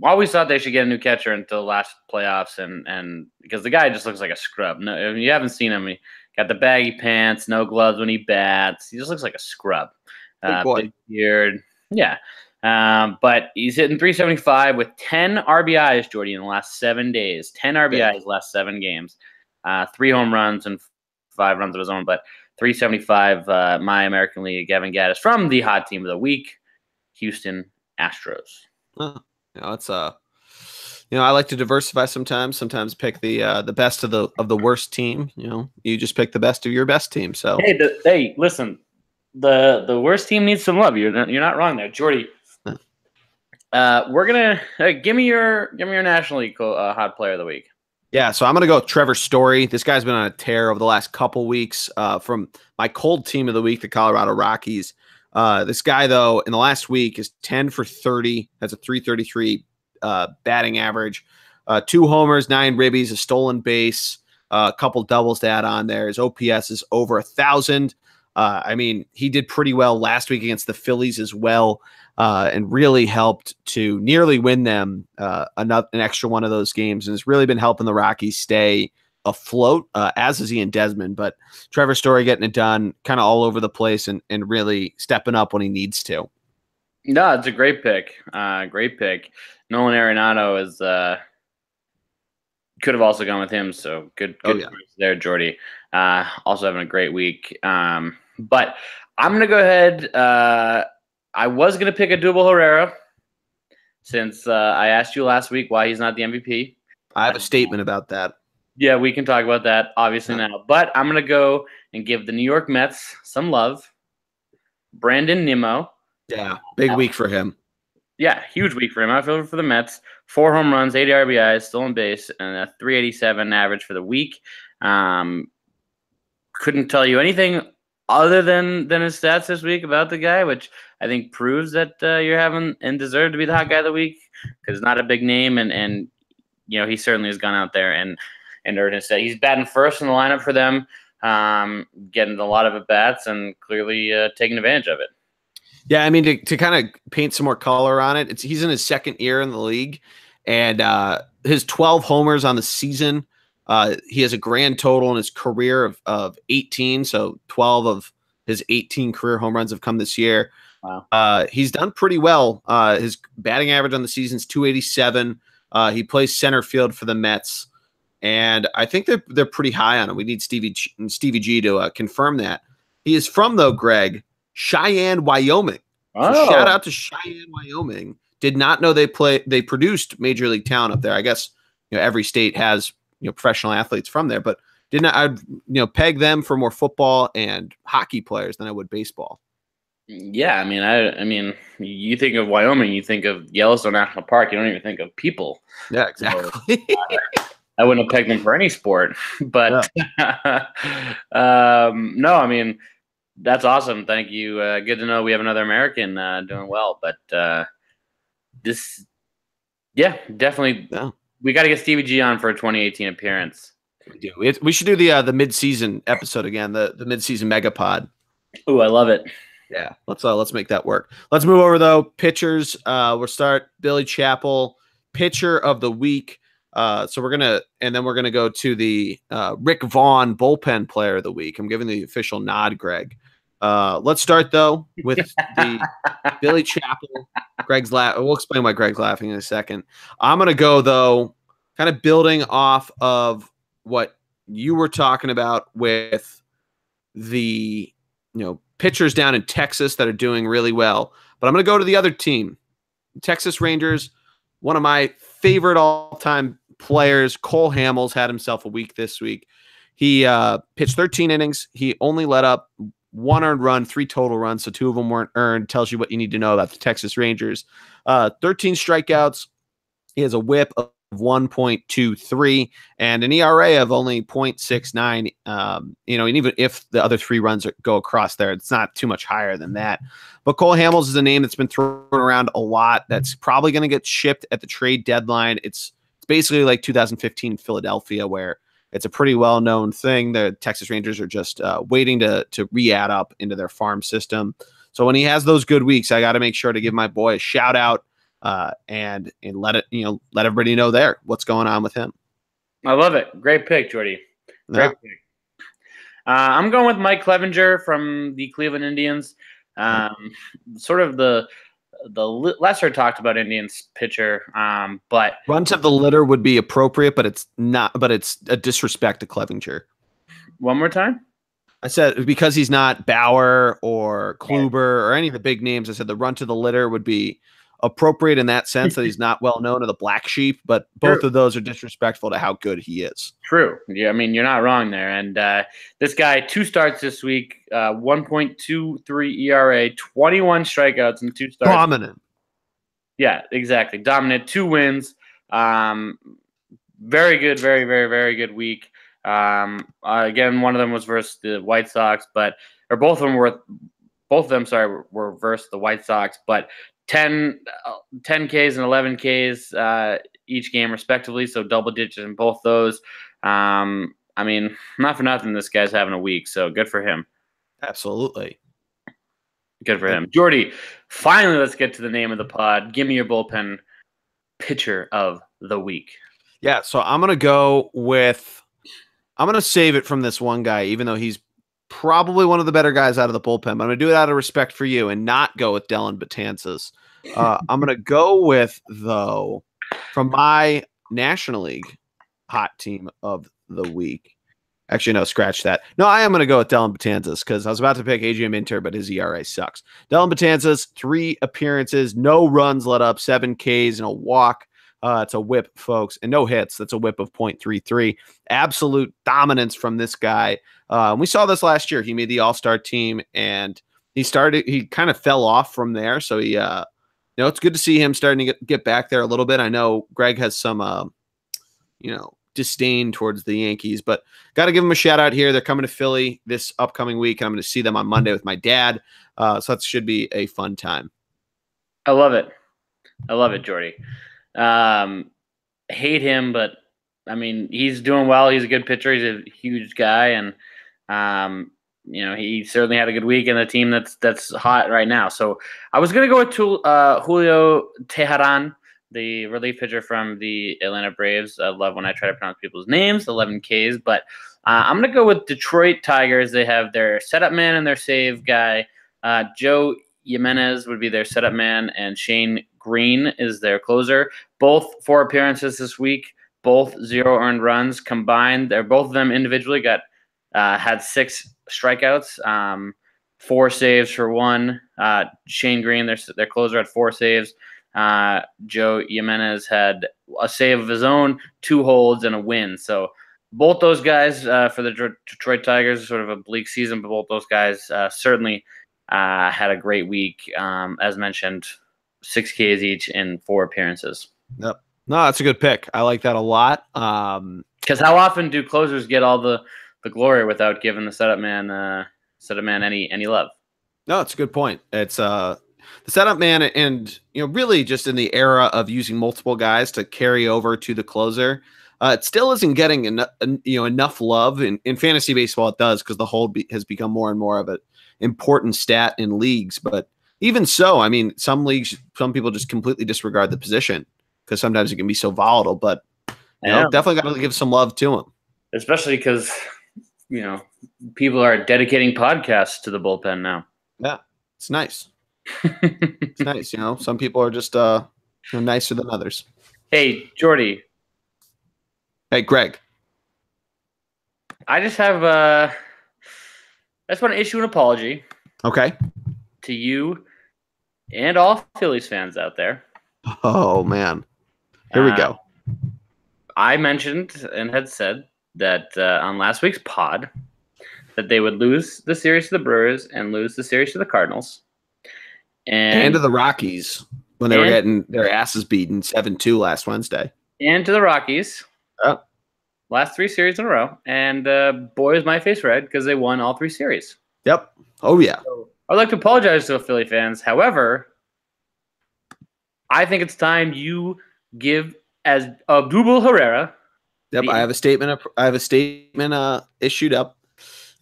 always thought they should get a new catcher until the last playoffs, and because the guy just looks like a scrub. No, if you haven't seen him, he got the baggy pants, no gloves when he bats. He just looks like a scrub. Big beard. Yeah. But he's hitting 375 with 10 RBIs, Jordy, in the last 7 days. 10 RBIs last 7 games. 3 home runs and 5 runs of his own. But 375, my American League, Evan Gattis from the hot team of the week, Houston Astros. It's I like to diversify sometimes. Sometimes pick the best of the worst team. You just pick the best of your best team. So hey, listen, the worst team needs some love. You're not wrong there, Jordy. We're gonna give me your National League hot player of the week. Yeah, so I'm gonna go with Trevor Story. This guy's been on a tear over the last couple weeks. From my cold team of the week, the Colorado Rockies. This guy though, in the last week, is 10 for 30. Has a 333 batting average. 2 homers, 9 ribbies, a stolen base, a couple doubles to add on there. His OPS is over 1,000. I mean, he did pretty well last week against the Phillies as well, and really helped to nearly win them an extra one of those games, and has really been helping the Rockies stay afloat, as is Ian Desmond. But Trevor Story getting it done kind of all over the place and really stepping up when he needs to. No, it's a great pick. Great pick. Nolan Arenado is could have also gone with him, so good choice there, Jordy. Also having a great week. But I'm going to go ahead. I was going to pick a Double Herrera since I asked you last week why he's not the MVP. I have a statement about that. Yeah, we can talk about that obviously now. But I'm going to go and give the New York Mets some love. Brandon Nimmo. Yeah, big week for him. Yeah, huge week for him. Outfielder for the Mets. 4 home runs, 80 RBIs, stolen base, and a 387 average for the week. Couldn't tell you anything other than his stats this week about the guy, which I think proves that you're having and deserve to be the hot guy of the week because it's not a big name, and he certainly has gone out there and earned his set. He's batting first in the lineup for them, getting a lot of at-bats and clearly taking advantage of it. Yeah, I mean, to kind of paint some more color on it, he's in his second year in the league, and his 12 homers on the season, he has a grand total in his career of 18, so 12 of his 18 career home runs have come this year. Wow. He's done pretty well. His batting average on the season is 287. He plays center field for the Mets, and I think they're pretty high on him. We need Stevie G to confirm that. He is from, though, Greg, Cheyenne, Wyoming. So shout out to Cheyenne, Wyoming. Did not know they produced major league talent up there. I guess every state has professional athletes from there, but I'd peg them for more football and hockey players than I would baseball. Yeah, I mean, you think of Wyoming, you think of Yellowstone National Park. You don't even think of people. Yeah, exactly. So, I wouldn't have pegged them for any sport, but no, I mean, That's awesome. Thank you. Good to know we have another American doing well. But this, yeah, definitely. Yeah, We got to get Stevie G on for a 2018 appearance. we do. We should do the mid-season episode again, the mid-season megapod. Oh, I love it. Yeah, let's make that work. Let's move over though. Pitchers. We'll start Billy Chappell, pitcher of the week. So we're gonna go to the Rick Vaughn bullpen player of the week. I'm giving the official nod, Greg. Let's start though with the Billy Chappell. Greg's laughing. We'll explain why Greg's laughing in a second. I'm gonna go though, kind of building off of what you were talking about with the pitchers down in Texas that are doing really well. But I'm going to go to the other team, Texas Rangers. One of my favorite all-time players, Cole Hamels, had himself a week this week. He pitched 13 innings. He only let up 1 earned run, 3 total runs, so 2 of them weren't earned. Tells you what you need to know about the Texas Rangers. 13 strikeouts. He has a whip of 1.23 and an ERA of only 0.69. And even if the other 3 runs go across there, it's not too much higher than that. But Cole Hamels is a name that's been thrown around a lot. That's probably going to get shipped at the trade deadline. It's basically like 2015 Philadelphia, where it's a pretty well-known thing. The Texas Rangers are just waiting to re-add up into their farm system. So when he has those good weeks, I got to make sure to give my boy a shout out. And let everybody know there what's going on with him. I love it. Great pick, Jordy. Great pick. I'm going with Mike Clevenger from the Cleveland Indians. Sort of the lesser talked about Indians pitcher, but runs of the litter would be appropriate, but it's not. But it's a disrespect to Clevenger. One more time. I said because he's not Bauer or Kluber or any of the big names. I said the run to the litter would be appropriate in that sense that he's not well known to the black sheep, but both of those are disrespectful to how good he is. True. Yeah, I mean, you're not wrong there. And this guy, 2 starts this week, 1.23 ERA, 21 strikeouts and 2 starts. Dominant. Yeah, exactly. Dominant, 2 wins. Very good, very, very, very good week. Again, one of them was versus the White Sox, both of them were versus the White Sox, but 10 Ks and 11 Ks each game respectively, so double digits in both those. I mean, not for nothing, this guy's having a week, so good for him. Absolutely. Good for him. Jordy, finally, let's get to the name of the pod. Give me your bullpen pitcher of the week. Yeah, so I'm going to save it from this one guy, even though he's probably one of the better guys out of the bullpen. But I'm going to do it out of respect for you and not go with Dellin Betances. I'm going to go with, though, from my National League hot team of the week. Actually, no, scratch that. No, I am going to go with Dellin Betances because I was about to pick AJ Minter, but his ERA sucks. Dellin Betances, 3 appearances, no runs let up, 7 Ks and a walk. It's a whip, folks, and no hits. That's a whip of 0.33. Absolute dominance from this guy. We saw this last year. He made the All-Star team, and he kind of fell off from there. So it's good to see him starting to get back there a little bit. I know Greg has some, disdain towards the Yankees, but got to give them a shout out here. They're coming to Philly this upcoming week, and I'm going to see them on Monday with my dad. So that should be a fun time. I love it. I love it, Jordy. Hate him, but I mean, he's doing well. He's a good pitcher. He's a huge guy, and he certainly had a good week in the team that's hot right now. So I was gonna go with Julio Teheran, the relief pitcher from the Atlanta Braves. I love when I try to pronounce people's names, 11 Ks, but I'm gonna go with Detroit Tigers. They have their setup man and their save guy. Joe Jimenez would be their setup man, and Shane Green is their closer. Both 4 appearances this week, both 0 earned runs combined. They're both of them individually had 6 strikeouts, 4 saves for 1. Shane Green, their closer, had 4 saves. Joe Jimenez had a save of his own, 2 holds, and a win. So both those guys for the Detroit Tigers, sort of a bleak season, but both those guys certainly had a great week. As mentioned, 6 Ks each in 4 appearances. Yep. No, that's a good pick. I like that a lot. Because how often do closers get all the glory without giving the setup man setup man any love. No, it's a good point. It's the setup man, and really just in the era of using multiple guys to carry over to the closer. It still isn't getting enough love in fantasy baseball. It does, because the hold has become more and more of an important stat in leagues. But even so, I mean, some people just completely disregard the position because sometimes it can be so volatile. But definitely got to give some love to him, especially because people are dedicating podcasts to the bullpen now. Yeah, it's nice. It's nice. Some people are just nicer than others. Hey, Jordy. Hey, Greg. I just want to issue an apology. Okay. To you and all Phillies fans out there. Oh, man. Here we go. I mentioned and had said that on last week's pod that they would lose the series to the Brewers and lose the series to the Cardinals. And to the Rockies when they were getting their asses beaten 7-2 last Wednesday. And to the Rockies. Oh. Last 3 series in a row. And boy, is my face red because they won all 3 series. Yep. Oh, yeah. So I'd like to apologize to Philly fans. However, I think it's time you give as Odubel Herrera. Yep, I have a statement. Issued up.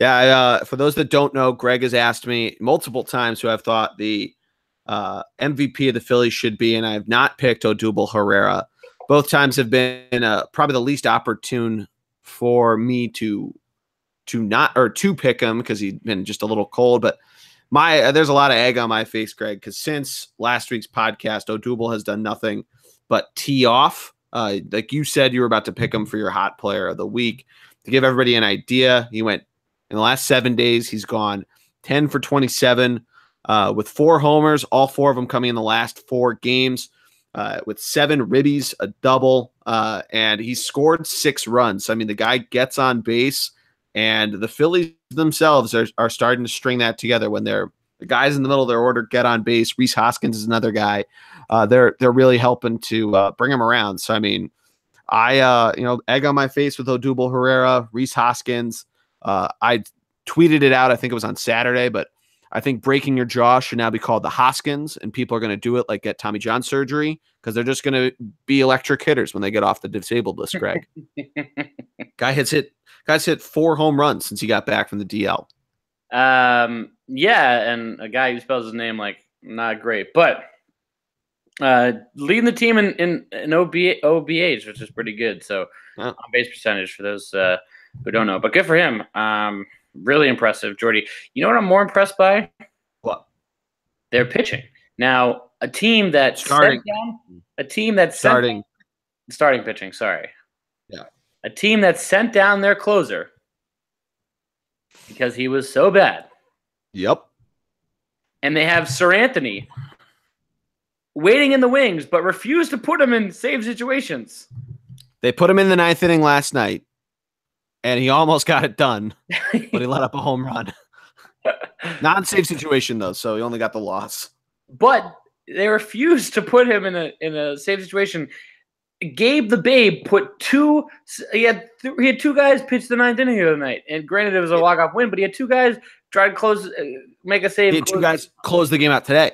Yeah, for those that don't know, Greg has asked me multiple times who I've thought the MVP of the Phillies should be, and I have not picked Odubel Herrera. Both times have been probably the least opportune for me to pick him because he's been just a little cold. But there's a lot of egg on my face, Greg, because since last week's podcast, Odubel has done nothing but tee off. Like you said, you were about to pick him for your hot player of the week. To give everybody an idea, he went in the last 7 days. He's gone 10 for 27 with 4 homers, all 4 of them coming in the last 4 games. With 7 ribbies, a double, and he scored 6 runs. I mean, the guy gets on base, and the Phillies themselves are starting to string that together when the guys in the middle of their order get on base. Rhys Hoskins is another guy. They're really helping to bring him around. So, I mean, egg on my face with Odubel Herrera, Rhys Hoskins. I tweeted it out. I think it was on Saturday, but I think breaking your jaw should now be called the Hoskins, and people are going to do it like get Tommy John surgery because they're just going to be electric hitters when they get off the disabled list, Greg. Guy's hit 4 home runs since he got back from the DL. Yeah, and a guy who spells his name like not great, but leading the team in OBH, which is pretty good. So on base percentage for those who don't know, but good for him. Really impressive, Jordy. You know what I'm more impressed by? What? Their pitching. Now, a team that starting pitching. Sorry. Yeah. A team that sent down their closer because he was so bad. Yep. And they have Sir Anthony waiting in the wings, but refused to put him in save situations. They put him in the 9th inning last night, and he almost got it done, but he let up a home run. Non-save situation, though, so he only got the loss. But they refused to put him in a save situation. Gabe the Babe put 2 – he had 2 guys pitch the 9th inning the other night, and granted it was a walk-off win, but he had 2 guys try to close make a save. He had 2 guys close the game out today.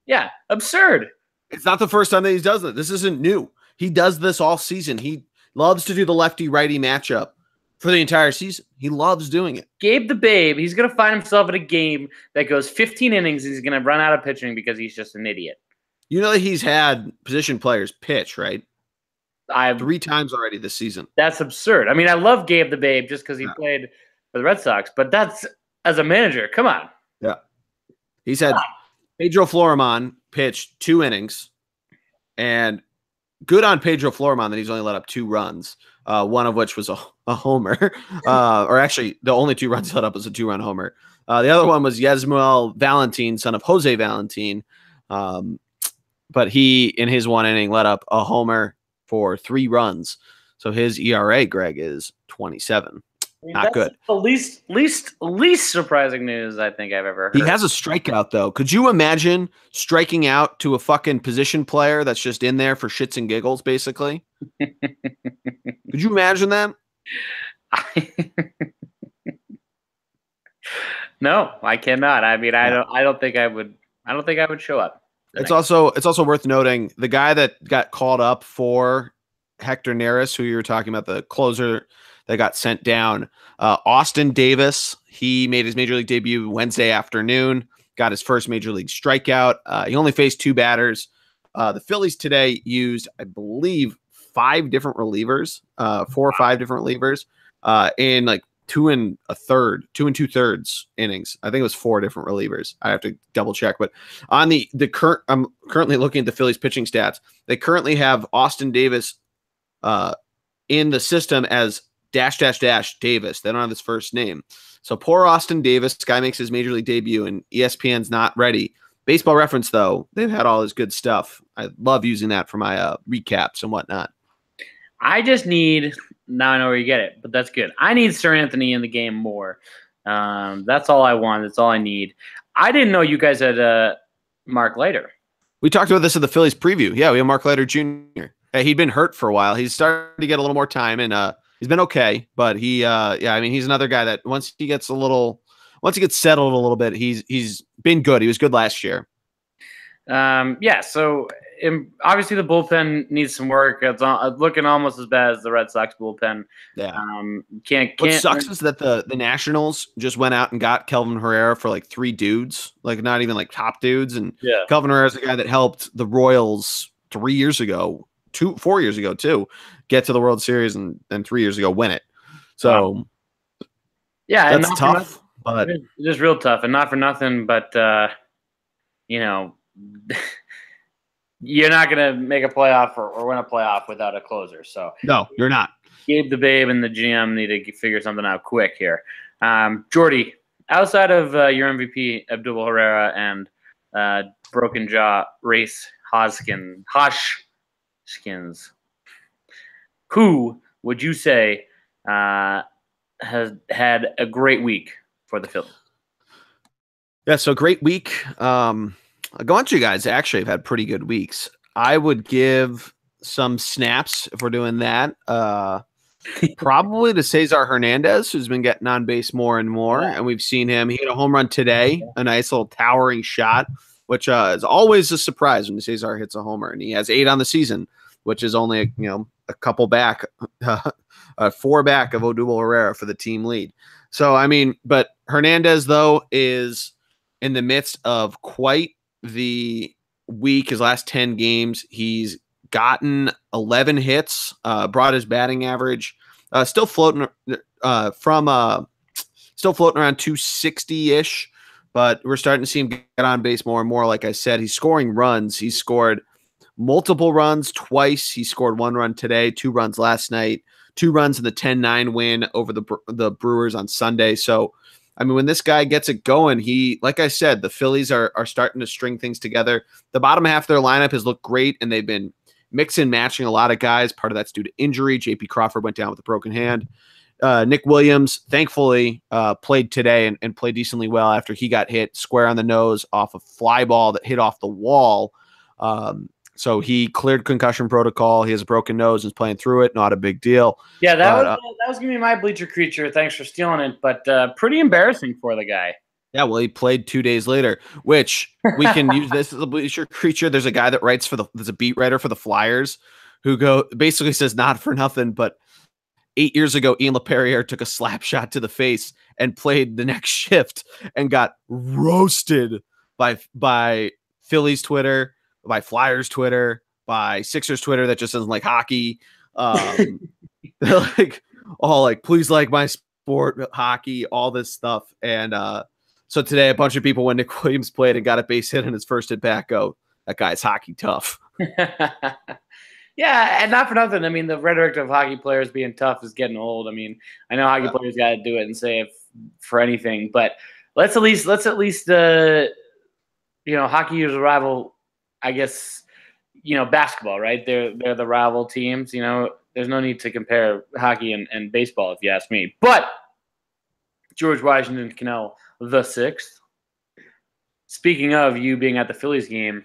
Yeah, absurd. It's not the first time that he does it. This isn't new. He does this all season. He loves to do the lefty-righty matchup for the entire season. He loves doing it. Gabe the Babe, he's going to find himself in a game that goes 15 innings. He's going to run out of pitching because he's just an idiot. You know that he's had position players pitch, right? 3 times already this season. That's absurd. I mean, I love Gabe the Babe just because he played for the Red Sox, but that's as a manager. Come on. Yeah. He's had Pedro Florimon pitched 2 innings, and good on Pedro Florimon that he's only let up 2 runs, one of which was a homer. Or actually, the only 2 runs he let up was a 2-run homer. The other one was Yasmuel Valentin, son of Jose Valentin. But he, in his 1 inning, let up a homer for 3 runs. So his ERA, Greg, is 27. Not good. The least surprising news I think I've ever heard. He has a strikeout, though. Could you imagine striking out to a fucking position player that's just in there for shits and giggles, basically? Could you imagine that? No, I cannot. I mean, I Yeah. don't. I don't think I would. I don't think I would show up. It's also worth noting the guy that got called up for Hector Neris, who you were talking about, the closer that got sent down. Austin Davis, he made his major league debut Wednesday afternoon, got his first major league strikeout. He only faced two batters. The Phillies today used, I believe, five different relievers, 4 or 5 different relievers, in like 2 2/3 innings. I think it was 4 different relievers. I have to double check, but on the current, I'm currently looking at the Phillies pitching stats. They currently have Austin Davis in the system as dash dash dash Davis. They don't have his first name. So poor Austin Davis, guy makes his major league debut, and ESPN's not ready. Baseball Reference, though, they've had all this good stuff. I love using that for my recaps and whatnot. I just need, now I know where you get it, but that's good. I need Sir Anthony in the game more. That's all I want. That's all I need. I didn't know you guys had Mark Leiter. We talked about this in the Phillies preview. Yeah, we have Mark Leiter Jr. He'd been hurt for a while. He's starting to get a little more time, and he's been okay. But he's another guy that once he gets settled a little bit, he's been good. He was good last year. So obviously the bullpen needs some work. It's looking almost as bad as the Red Sox bullpen. Yeah. Can't. What sucks is that the Nationals just went out and got Kelvin Herrera for like 3 dudes, like not even like top dudes. And Kelvin Herrera is the guy that helped the Royals 4 years ago too, get to the World Series and 3 years ago win it. So that's tough. But it's just real tough, and not for nothing, but you're not going to make a playoff or win a playoff without a closer. So no, you're not. Gabe the Babe and the GM need to figure something out quick here. Jordy, outside of your MVP, Abdul Herrera, and broken jaw, Race Hoskins, who would you say has had a great week for the Phillies? Yeah, so great week. I'll go on to you guys. Actually, have had pretty good weeks. I would give some snaps if we're doing that. Probably to Cesar Hernandez, who's been getting on base more and more, and we've seen him. He hit a home run today, a nice little towering shot, which is always a surprise when Cesar hits a homer, and he has 8 on the season, which is only a couple back, 4 back of Odubel Herrera for the team lead. So I mean, but Hernandez though is in the midst of quite the week. His last 10 games, he's gotten 11 hits, brought his batting average still floating around 260-ish, but we're starting to see him get on base more and more. Like I said, he's scoring runs. He's scored multiple runs twice. He scored 1 run today, 2 runs last night, 2 runs in the 10-9 win over the Brewers on Sunday. So I mean, when this guy gets it going, like I said, the Phillies are starting to string things together. The bottom half of their lineup has looked great, and they've been mixing, matching a lot of guys. Part of that's due to injury. J.P. Crawford went down with a broken hand. Nick Williams, thankfully, played today and played decently well after he got hit square on the nose off a fly ball that hit off the wall. So he cleared concussion protocol. He has a broken nose and is playing through it. Not a big deal. Yeah, that was going to be my bleacher creature. Thanks for stealing it, but pretty embarrassing for the guy. Yeah, well, he played 2 days later, which we can use this as a bleacher creature. There's a guy that writes there's a beat writer for the Flyers who basically says not for nothing, but 8 years ago, Ian LePerriere took a slap shot to the face and played the next shift and got roasted by Phillies Twitter, by Flyers Twitter, by Sixers Twitter that just doesn't like hockey. They're like, please like my sport, hockey, all this stuff. And so today, a bunch of people, when Nick Williams played and got a base hit on his first at bat, go, that guy's hockey tough. Yeah, and not for nothing. I mean, the rhetoric of hockey players being tough is getting old. I mean, I know hockey players got to do it and say it for anything, but let's at least hockey is a rival. I guess basketball, right? They're the rival teams. There's no need to compare hockey and baseball, if you ask me. But George Washington Cannell the sixth. Speaking of you being at the Phillies game,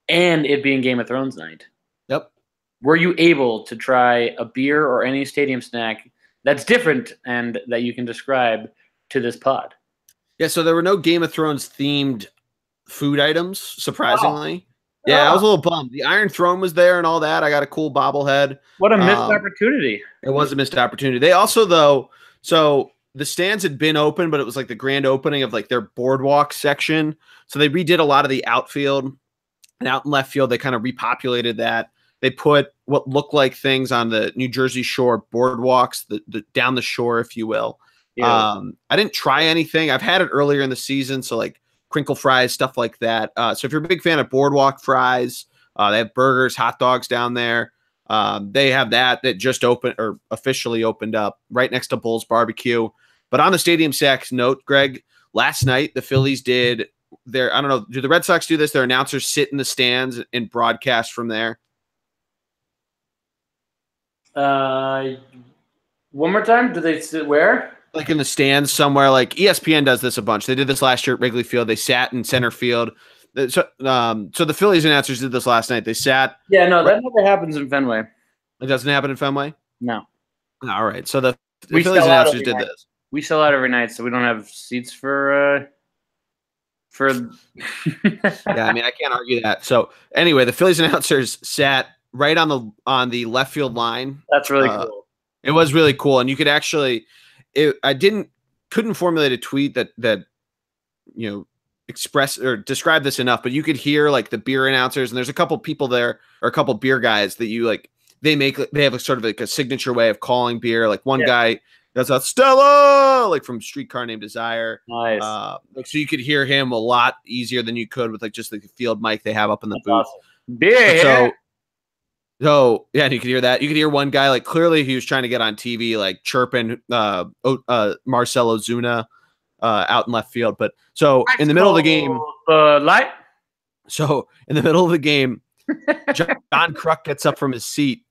and it being Game of Thrones night. Yep. Were you able to try a beer or any stadium snack that's different and that you can describe to this pod. Yeah, so there were no Game of Thrones themed food items, surprisingly. Oh. Yeah, I was a little bummed. The Iron Throne was there and all that. I got a cool bobblehead. What a missed opportunity. It was a missed opportunity. They also, though, so the stands had been open, but it was like the grand opening of like their boardwalk section. So they redid a lot of the outfield, and out in left field, they kind of repopulated that. They put what looked like things on the New Jersey Shore boardwalks, the down the shore, if you will. Yeah. I didn't try anything. I've had it earlier in the season, so like crinkle fries, stuff like that. So if you're a big fan of boardwalk fries, they have burgers, hot dogs down there. They have that just opened or officially opened up right next to Bull's Barbecue. But on the Stadium Stacks note, Greg, last night the Phillies did their, I don't know, do the Red Sox do this? Their announcers sit in the stands and broadcast from there. One more time. Do they sit where? Like in the stands somewhere. Like ESPN does this a bunch. They did this last year at Wrigley Field. They sat in center field. So the Phillies announcers did this last night. They sat. Yeah, no, that never happens in Fenway. It doesn't happen in Fenway? No. All right. So the Phillies announcers did this. We sell out every night, so we don't have seats for Yeah, I mean, I can't argue that. So anyway, the Phillies announcers sat right on the left field line. That's really cool. It was really cool, and you could actually, couldn't formulate a tweet that express or describe this enough, but you could hear like the beer announcers, and there's a couple people there or a couple beer guys that you like. They have a sort of like a signature way of calling beer. Like one guy does a Stella, like from Streetcar Named Desire. Nice. So you could hear him a lot easier than you could with like just the field mic they have up in the booth. Awesome. Beer. So yeah, and you could hear that. You could hear one guy like clearly he was trying to get on TV, like chirping Marcell Ozuna out in left field. But so in the middle of the game, So in the middle of the game, John Kruk gets up from his seat,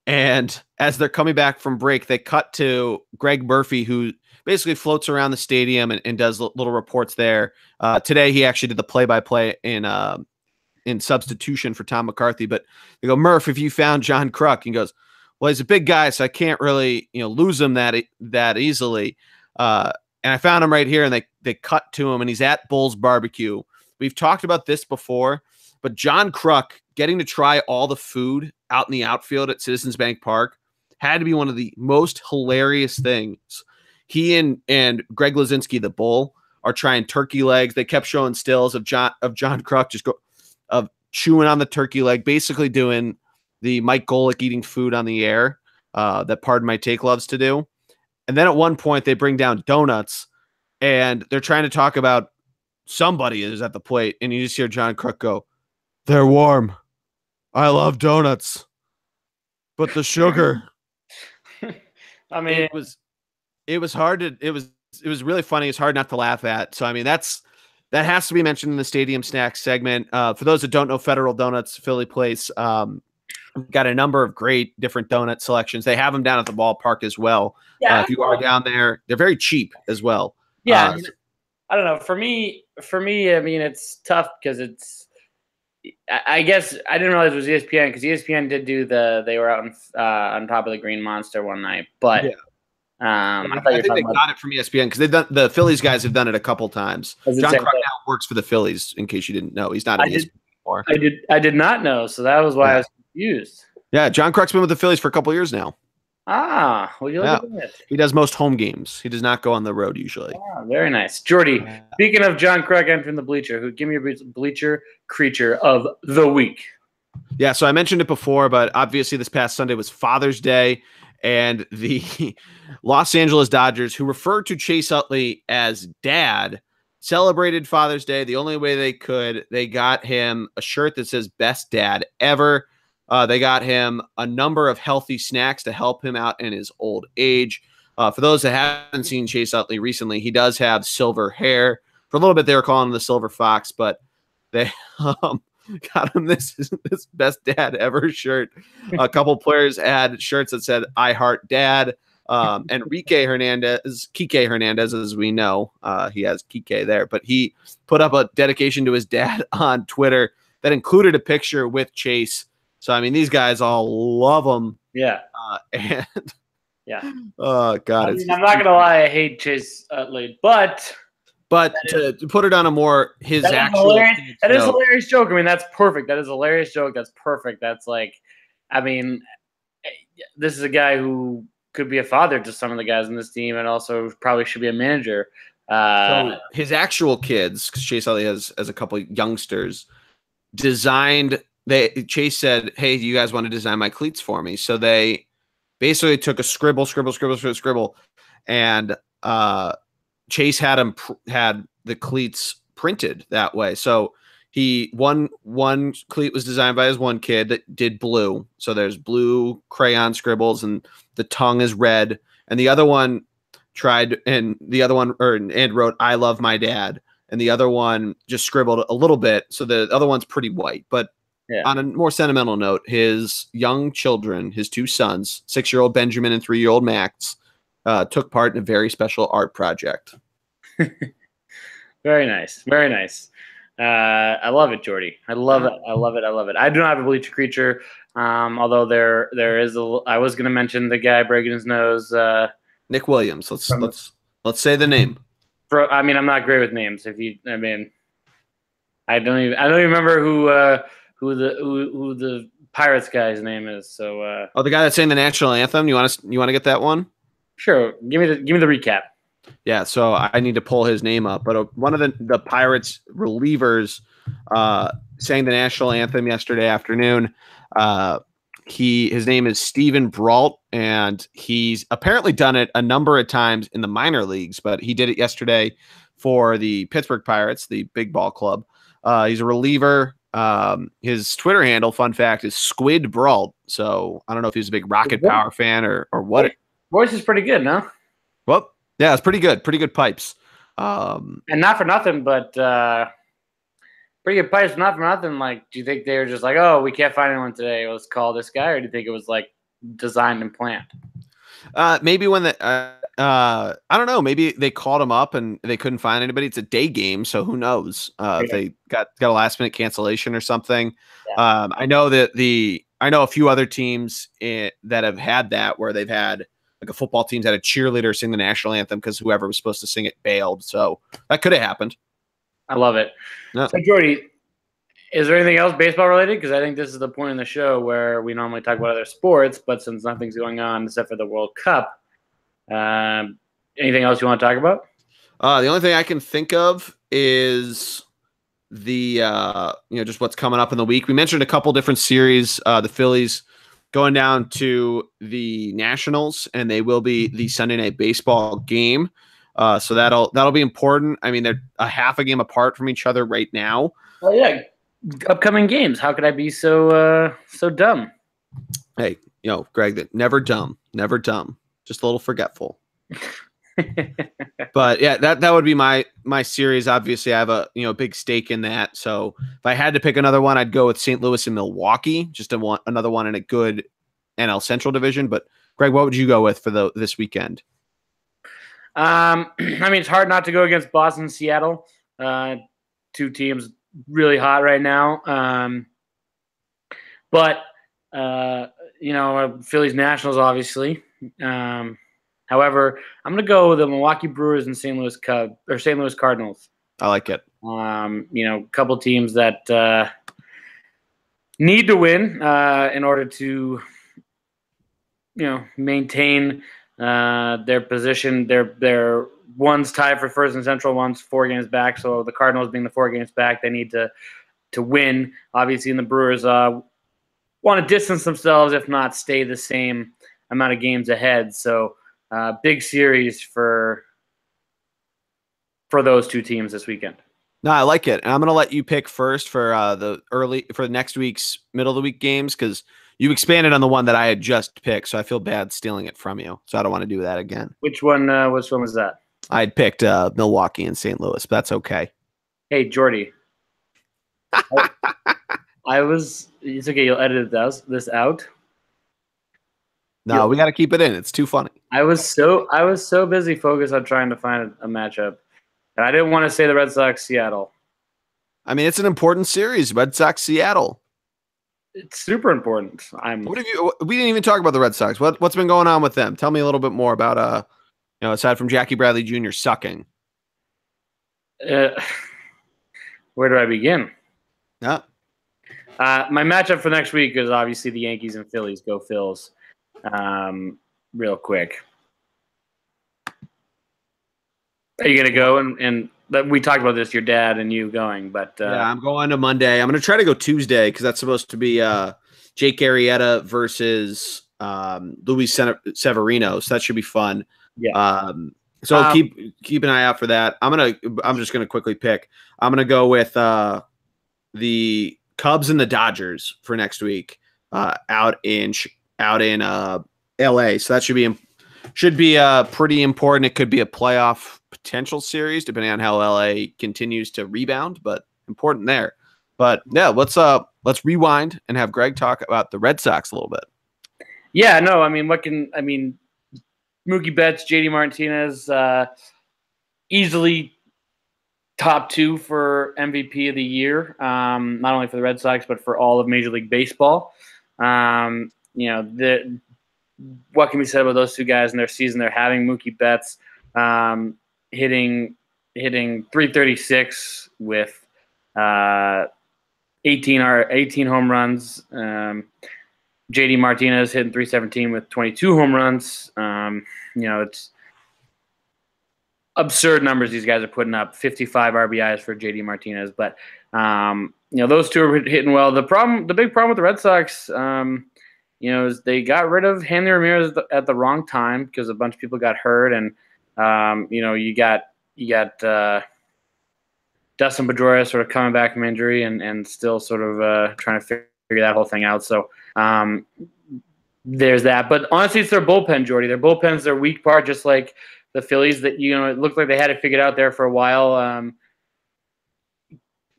and as they're coming back from break, they cut to Greg Murphy, who basically floats around the stadium and does little reports there. Today, he actually did the play-by-play in substitution for Tom McCarthy. But they go, Murph, if you found John Kruk, he goes, well, he's a big guy, so I can't really lose him that easily. And I found him right here, and they cut to him, and he's at Bull's Barbecue. We've talked about this before, but John Kruk getting to try all the food out in the outfield at Citizens Bank Park had to be one of the most hilarious things. He and Greg Lazinski, the Bull, are trying turkey legs. They kept showing stills of John Kruk of chewing on the turkey leg, basically doing the Mike Golick eating food on the air that Pardon My Take loves to do. And then at one point they bring down donuts, and they're trying to talk about somebody is at the plate, and you just hear John Kruk go, "They're warm. I love donuts, but the sugar." I mean, it was hard to. It was really funny. It's hard not to laugh at. So I mean, that has to be mentioned in the Stadium Snacks segment. For those that don't know, Federal Donuts, Philly Place, got a number of great different donut selections. They have them down at the ballpark as well. Yeah, if you are down there, they're very cheap as well. Yeah, I don't know. For me, I mean, it's tough because it's. I guess I didn't realize it was ESPN because ESPN did do they were out on top of the Green Monster one night, but yeah. I think they got it from ESPN because they've done the Phillies guys have done it a couple times. John Kruk now works for the Phillies. In case you didn't know, he's not at ESPN anymore. I did not know, so that was why I was confused. Yeah, John Kruk's been with the Phillies for a couple years now. Ah, well, you look at that. He does most home games. He does not go on the road usually. Ah, very nice. Jordy, speaking of John Kruk entering the bleacher, give me your bleacher creature of the week. Yeah, so I mentioned it before, but obviously this past Sunday was Father's Day, and the Los Angeles Dodgers, who referred to Chase Utley as Dad, celebrated Father's Day the only way they could. They got him a shirt that says Best Dad Ever. They got him a number of healthy snacks to help him out in his old age. For those that haven't seen Chase Utley recently, he does have silver hair. For a little bit, they were calling him the Silver Fox, but they got him this Best Dad Ever shirt. A couple players had shirts that said I Heart Dad. Kike Hernandez, as we know, he has Kike there, but he put up a dedication to his dad on Twitter that included a picture with Chase. So, I mean, these guys all love him. Yeah. And Yeah. Oh God, I mean, I'm not gonna lie, I hate Chase Utley, but to put it on a more his that is actual hilarious. That is a note, hilarious joke. I mean, that's perfect. That is a hilarious joke. That's perfect. That's like, I mean, this is a guy who could be a father to some of the guys in this team, and also probably should be a manager. so his actual kids, because Chase Utley has a couple youngsters, designed. Chase said, "Hey, you guys want to design my cleats for me?" So they basically took a scribble, and Chase had the cleats printed that way. So one cleat was designed by his one kid that did blue. So there's blue crayon scribbles, and the tongue is red. And the other one wrote "I love my dad." And the other one just scribbled a little bit. So the other one's pretty white. But on a more sentimental note, his young children, his two sons, 6-year-old Benjamin and 3-year-old Max, took part in a very special art project. Very nice. Very nice. I love it, Jordy. I love it. I love it. I love it. I do not have a bleacher creature. Although there is I was going to mention the guy breaking his nose. Nick Williams. Let's say the name. I mean, I'm not great with names. I don't even remember who the Pirates guy's name is. So the guy that's saying the national anthem. You want to get that one? Sure. Give me the recap. Yeah, so I need to pull his name up. But one of the Pirates relievers sang the national anthem yesterday afternoon. His name is Steven Brault, and he's apparently done it a number of times in the minor leagues, but he did it yesterday for the Pittsburgh Pirates, the big ball club. He's a reliever. His Twitter handle, fun fact, is Squid Brault. So I don't know if he's a big Rocket Power fan or what. Voice is pretty good, no? Well, yeah, it's pretty good. Pretty good pipes. And not for nothing, but pretty good pipes. Not for nothing. Like, do you think they were just like, oh, we can't find anyone today, let's call this guy, or do you think it was like designed and planned? Maybe when I don't know. Maybe they called him up and they couldn't find anybody. It's a day game, so who knows? If they got a last minute cancellation or something. Yeah. I know a few other teams that have had that, where they've had like a football team's had a cheerleader sing the national anthem because whoever was supposed to sing it bailed. So that could have happened. I love it. No. So Jordy, is there anything else baseball related? Because I think this is the point in the show where we normally talk about other sports, but since nothing's going on except for the World Cup, anything else you want to talk about? The only thing I can think of is the just what's coming up in the week. We mentioned a couple different series. The Phillies going down to the Nationals, and they will be the Sunday Night Baseball game. So that'll be important. I mean, they're a half a game apart from each other right now. Oh yeah, upcoming games. How could I be so dumb? Hey, Greg, never dumb, just a little forgetful. But yeah, that would be my series. Obviously, I have a big stake in that. So if I had to pick another one, I'd go with St. Louis and Milwaukee. Just another one in a good NL Central division. But Greg, what would you go with for this weekend? I mean, it's hard not to go against Boston and Seattle. Two teams really hot right now. But Phillies Nationals, obviously. However, I'm going to go with the Milwaukee Brewers and St. Louis Cardinals. I like it. A couple teams that need to win in order to, maintain their position. They're one's tied for first and Central, one's 4 games back. So the Cardinals being the 4 games back, they need to win. Obviously, and the Brewers want to distance themselves, if not stay the same amount of games ahead. So big series for those two teams this weekend. No, I like it. And I'm going to let you pick first for for next week's middle of the week games, because you expanded on the one that I had just picked, so I feel bad stealing it from you. So I don't want to do that again. Which one was that? I had picked Milwaukee and St. Louis, but that's okay. Hey, Jordy. It's okay. You'll edit this out. No, we got to keep it in. It's too funny. I was so busy focused on trying to find a matchup, and I didn't want to say the Red Sox Seattle. I mean, it's an important series. Red Sox Seattle. It's super important. What have you? We didn't even talk about the Red Sox. What's been going on with them? Tell me a little bit more about aside from Jackie Bradley Jr. sucking. Uh, where do I begin? Yeah. My matchup for next week is obviously the Yankees and Phillies. Go Phils. Real quick. Are you going to go? And we talked about this, your dad and you going, but yeah, I'm going to Monday. I'm going to try to go Tuesday because that's supposed to be Jake Arrieta versus Luis Severino. So that should be fun. Yeah. So keep an eye out for that. I'm just gonna quickly pick. I'm gonna go with the Cubs and the Dodgers for next week out in LA. So that should be pretty important. It could be a playoff potential series depending on how LA continues to rebound, but important there. But yeah, let's rewind and have Greg talk about the Red Sox a little bit. Yeah, no, I mean, Mookie Betts, JD Martinez, easily top 2 for MVP of the year, not only for the Red Sox, but for all of Major League Baseball. What can be said about those two guys in their season? They're having Mookie Betts hitting 336 with 18 home runs. JD Martinez hitting 317 with 22 home runs. It's absurd numbers these guys are putting up. 55 RBIs for JD Martinez, but those two are hitting well. The big problem with the Red Sox, is they got rid of Hanley Ramirez at the wrong time because a bunch of people got hurt, and you got Dustin Pedroia sort of coming back from injury and still sort of trying to figure that whole thing out. So there's that. But honestly, it's their bullpen, Jordy. Their bullpen's their weak part, just like the Phillies. That it looked like they had it figured out there for a while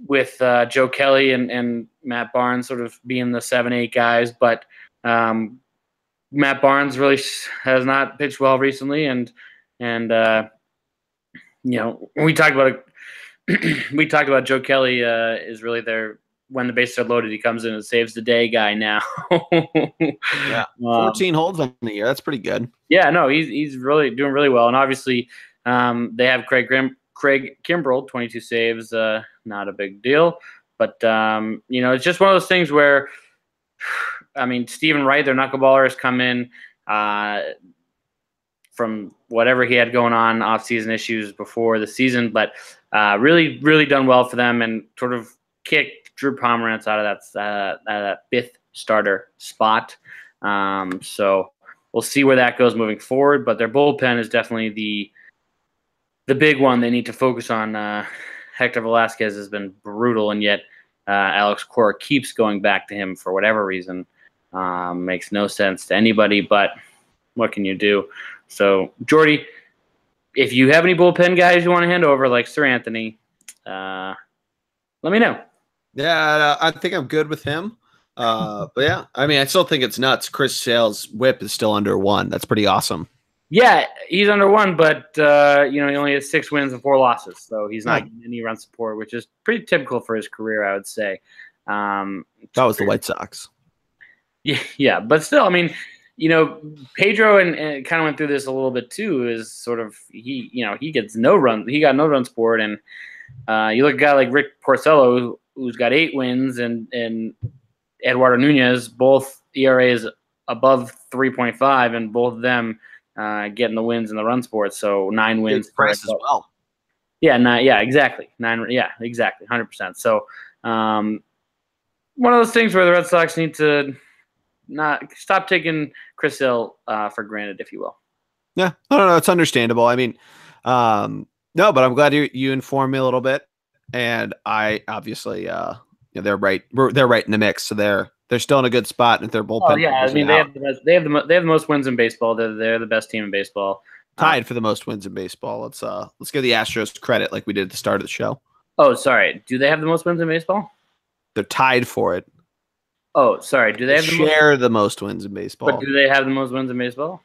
with Joe Kelly and Matt Barnes sort of being the 7-8 guys. But Matt Barnes really has not pitched well recently, and we talked about Joe Kelly is really their. When the bases are loaded, he comes in and saves the day guy now. Yeah, 14 holds on the year. That's pretty good. Yeah, no, he's really doing really well. And obviously, they have Craig Kimbrell, 22 saves, not a big deal. But, it's just one of those things where, Stephen Wright, their knuckleballer, has come in from whatever he had going on, off-season issues before the season, but really, really done well for them and sort of kicked Drew Pomerantz out of that fifth starter spot. So we'll see where that goes moving forward. But their bullpen is definitely the big one they need to focus on. Hector Velasquez has been brutal, and yet Alex Cora keeps going back to him for whatever reason. Makes no sense to anybody, but what can you do? So, Jordy, if you have any bullpen guys you want to hand over, like Sir Anthony, let me know. Yeah, I think I'm good with him. But yeah, I still think it's nuts. Chris Sale's whip is still under 1. That's pretty awesome. Yeah, he's under 1, but he only has 6 wins and 4 losses, so he's not getting any run support, which is pretty typical for his career, I would say. That was the White Sox. Yeah, but still, Pedro and kind of went through this a little bit too. Is sort of he gets no run. He got no run support, and you look at a guy like Rick Porcello, who's got 8 wins, and Eduardo Nunez, both ERAs above 3.5, and both of them getting the wins in the run support. So 9 wins. Price as well. Yeah, exactly. 9. Yeah, exactly. 100%. So one of those things where the Red Sox need to not stop taking Chris Hill for granted, if you will. Yeah, no, it's understandable. No, but I'm glad you informed me a little bit. And I obviously, they're right. They're right in the mix, so they're still in a good spot. If their bullpen, oh yeah, they have the most wins in baseball. They're the best team in baseball. Tied for the most wins in baseball. Let's give the Astros credit like we did at the start of the show. Oh, sorry. Do they have the most wins in baseball? They're tied for it. Oh, sorry. Do they have the most wins in baseball? But do they have the most wins in baseball?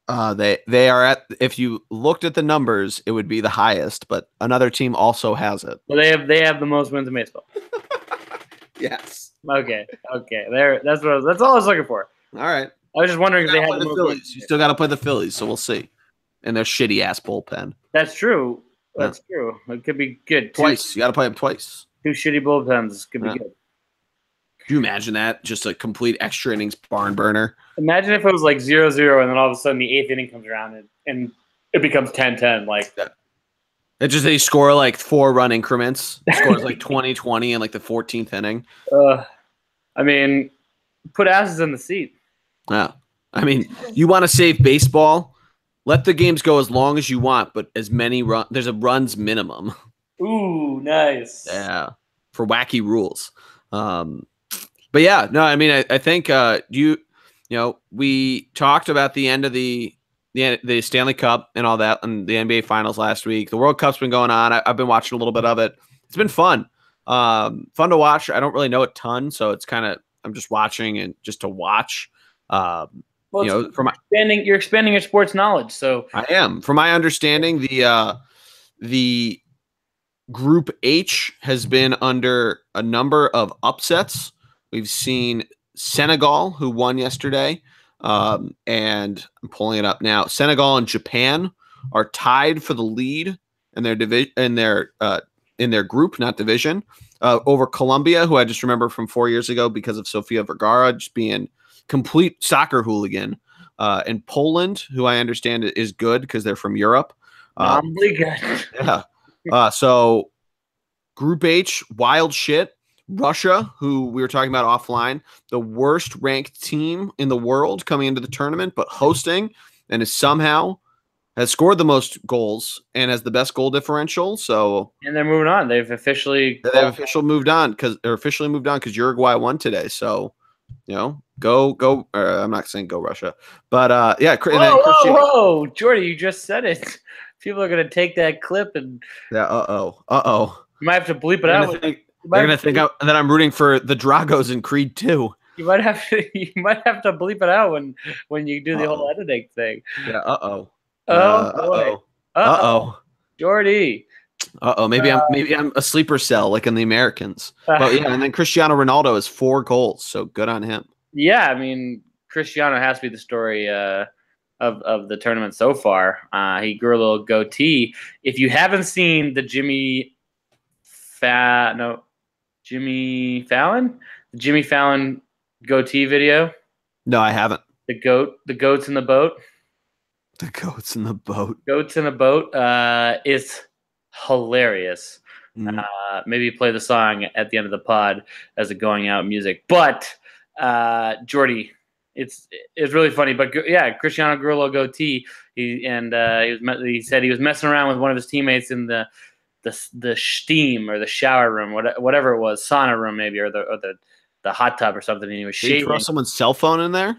They are at. If you looked at the numbers, it would be the highest. But another team also has it. Well, they have the most wins in baseball. Yes. Okay. There. That's all I was looking for. All right. I was just wondering if they had The Phillies. You still got to play the Phillies, so we'll see. And their shitty ass bullpen. That's true. Yeah. That's true. It could be good. Twice. You got to play them twice. Two shitty bullpens could be good. Do you imagine that? Just a complete extra innings barn burner. Imagine if it was like 0-0 and then all of a sudden the 8th inning comes around and it becomes 10-10. Like that. It just they score like 4-run increments. Scores like 20-20 in like the 14th inning. I mean, put asses in the seat. Yeah. I mean, you want to save baseball? Let the games go as long as you want, but as many there's a runs minimum. Ooh, nice. Yeah. For wacky rules. But yeah, no, I mean, I think you know, we talked about the end of the Stanley Cup and all that and the NBA Finals last week. The World Cup's been going on. I've been watching a little bit of it. It's been fun. Fun to watch. I don't really know a ton, so it's kind of I'm just watching and just to watch. Well, you know, you're expanding your sports knowledge. So I am. From my understanding, the Group H has been under a number of upsets. We've seen Senegal, who won yesterday, and I'm pulling it up now. Senegal and Japan are tied for the lead in their division, in their group, not division, over Colombia, who I just remember from 4 years ago because of Sofia Vergara just being complete soccer hooligan, and Poland, who I understand is good because they're from Europe. Yeah. So Group H, wild shit. Russia, who we were talking about offline, the worst ranked team in the world coming into the tournament, but hosting and is somehow has scored the most goals and has the best goal differential. So and they're moving on. They've officially moved on because Uruguay won today. So you know, go. I'm not saying go Russia, but yeah. Whoa, Jordy, you just said it. People are gonna take that clip and You might have to bleep it out. They're gonna think that I'm rooting for the Dragos in Creed 2. You might have to bleep it out when you do the whole editing thing. Yeah. Jordy. Maybe I'm a sleeper cell like in the Americans. But yeah, and then Cristiano Ronaldo has 4 goals, so good on him. Yeah, I mean Cristiano has to be the story of the tournament so far. He grew a little goatee. If you haven't seen the Jimmy Fallon goatee video. No, I haven't. The goats in the boat. The goats in the boat. Goats in a boat. It's hilarious. Maybe play the song at the end of the pod as a going out music. But Jordy, it's really funny. But yeah, Cristiano grew a little goatee. He said he was messing around with one of his teammates in the steam or the shower room, whatever it was, sauna room maybe, or the hot tub or something. And he was shaving. Did he throw someone's cell phone in there?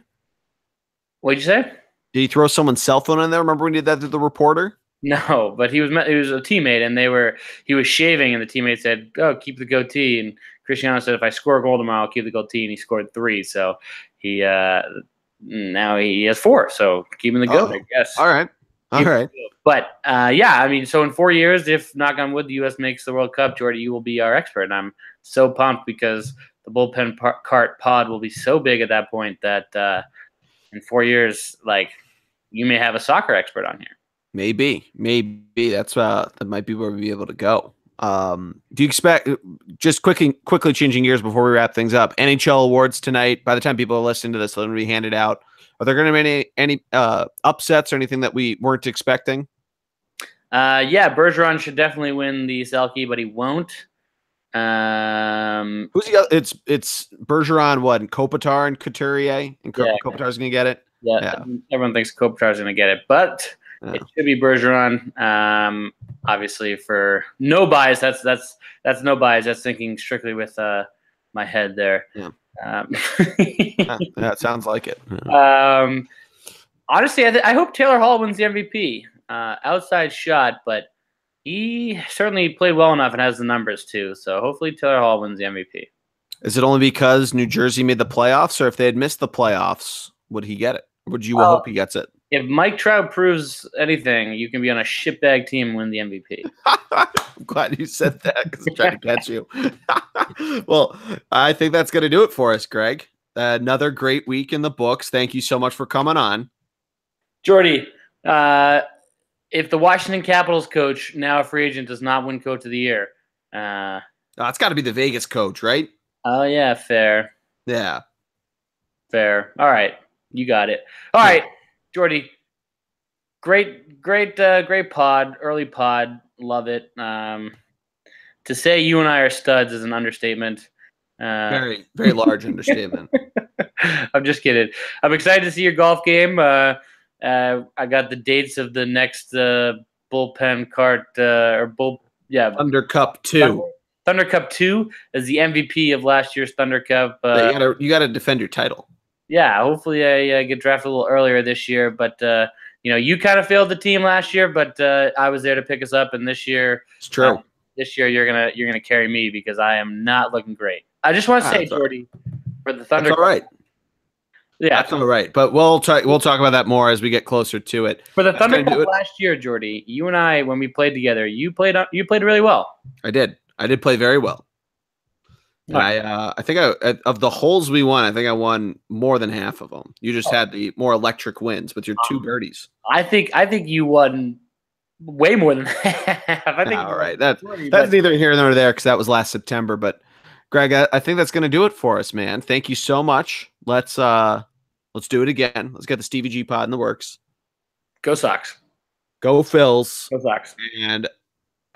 What'd you say? Did he throw someone's cell phone in there? Remember when he did that to the reporter? No, but he was a teammate, and he was shaving, and the teammate said, "Oh, keep the goatee." And Cristiano said, "If I score a goal tomorrow, I'll keep the goatee." And he scored 3, so he now he has 4. So keeping the goat, I guess. All right. But yeah, I mean, so in 4 years, if knock on wood, the U.S. makes the World Cup, Jordy, you will be our expert, and I'm so pumped because the bullpen cart pod will be so big at that point that in 4 years, like, you may have a soccer expert on here. Maybe that's that might be where we'll be able to go. Do you expect, just quickly changing gears before we wrap things up, NHL awards tonight? By the time people are listening to this, they're going to be handed out. Are there going to be any upsets or anything that we weren't expecting? Yeah, Bergeron should definitely win the Selke, but he won't. Who's the other? It's Bergeron, what, and Kopitar and Couturier, and Kopitar's going to get it. Yeah, everyone thinks Kopitar's going to get it, but it should be Bergeron. Obviously, for no bias. That's no bias. That's thinking strictly with my head there. Yeah. That sounds like it. Honestly, I hope Taylor Hall wins the MVP. Outside shot, but he certainly played well enough and has the numbers too. So hopefully Taylor Hall wins the MVP. Is it only because New Jersey made the playoffs, or if they had missed the playoffs, would he get it? Or would you hope he gets it? If Mike Trout proves anything, you can be on a shitbag team and win the MVP. I'm glad you said that because I'm trying to catch you. Well, I think that's going to do it for us, Greg. Another great week in the books. Thank you so much for coming on. Jordy, if the Washington Capitals coach, now a free agent, does not win Coach of the Year. It's got to be the Vegas coach, right? Oh, yeah, fair. Yeah. Fair. All right. You got it. All right, Jordy. Great pod, early pod. Love it. To say you and I are studs is an understatement. Very, very large understatement. I'm just kidding. I'm excited to see your golf game. I got the dates of the next bullpen cart Thunder Cup 2. Thunder Cup 2 as the MVP of last year's Thunder Cup. You got to defend your title. Yeah, hopefully I get drafted a little earlier this year. But you kind of failed the team last year, but I was there to pick us up. And this year, it's true. This year you're gonna carry me because I am not looking great. I just want to say, Jordy, for the Thunder. That's all right. Yeah, that's all right. But we'll talk about that more as we get closer to it. For the Thunder Cup last year, Jordy, you and I, when we played together, you played really well. I did play very well. I think of the holes we won, I think I won more than half of them. You just had the more electric wins with your 2 birdies. I think you won way more than half. I think. All right, that's neither here nor there because that was last September. But Greg, I think that's going to do it for us, man. Thank you so much. Let's do it again. Let's get the Stevie G pod in the works. Go Sox. Go Phils. Go Sox. And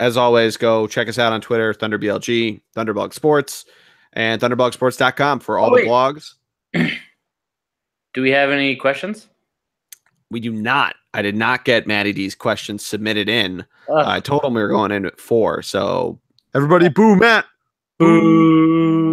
as always, go check us out on Twitter, ThunderBLG, Thunderblog Sports, and ThunderblogSports.com for all the blogs. Do we have any questions? We do not. I did not get Matty D's questions submitted in. I told him we were going in at 4. So everybody boo, Matt. Boo.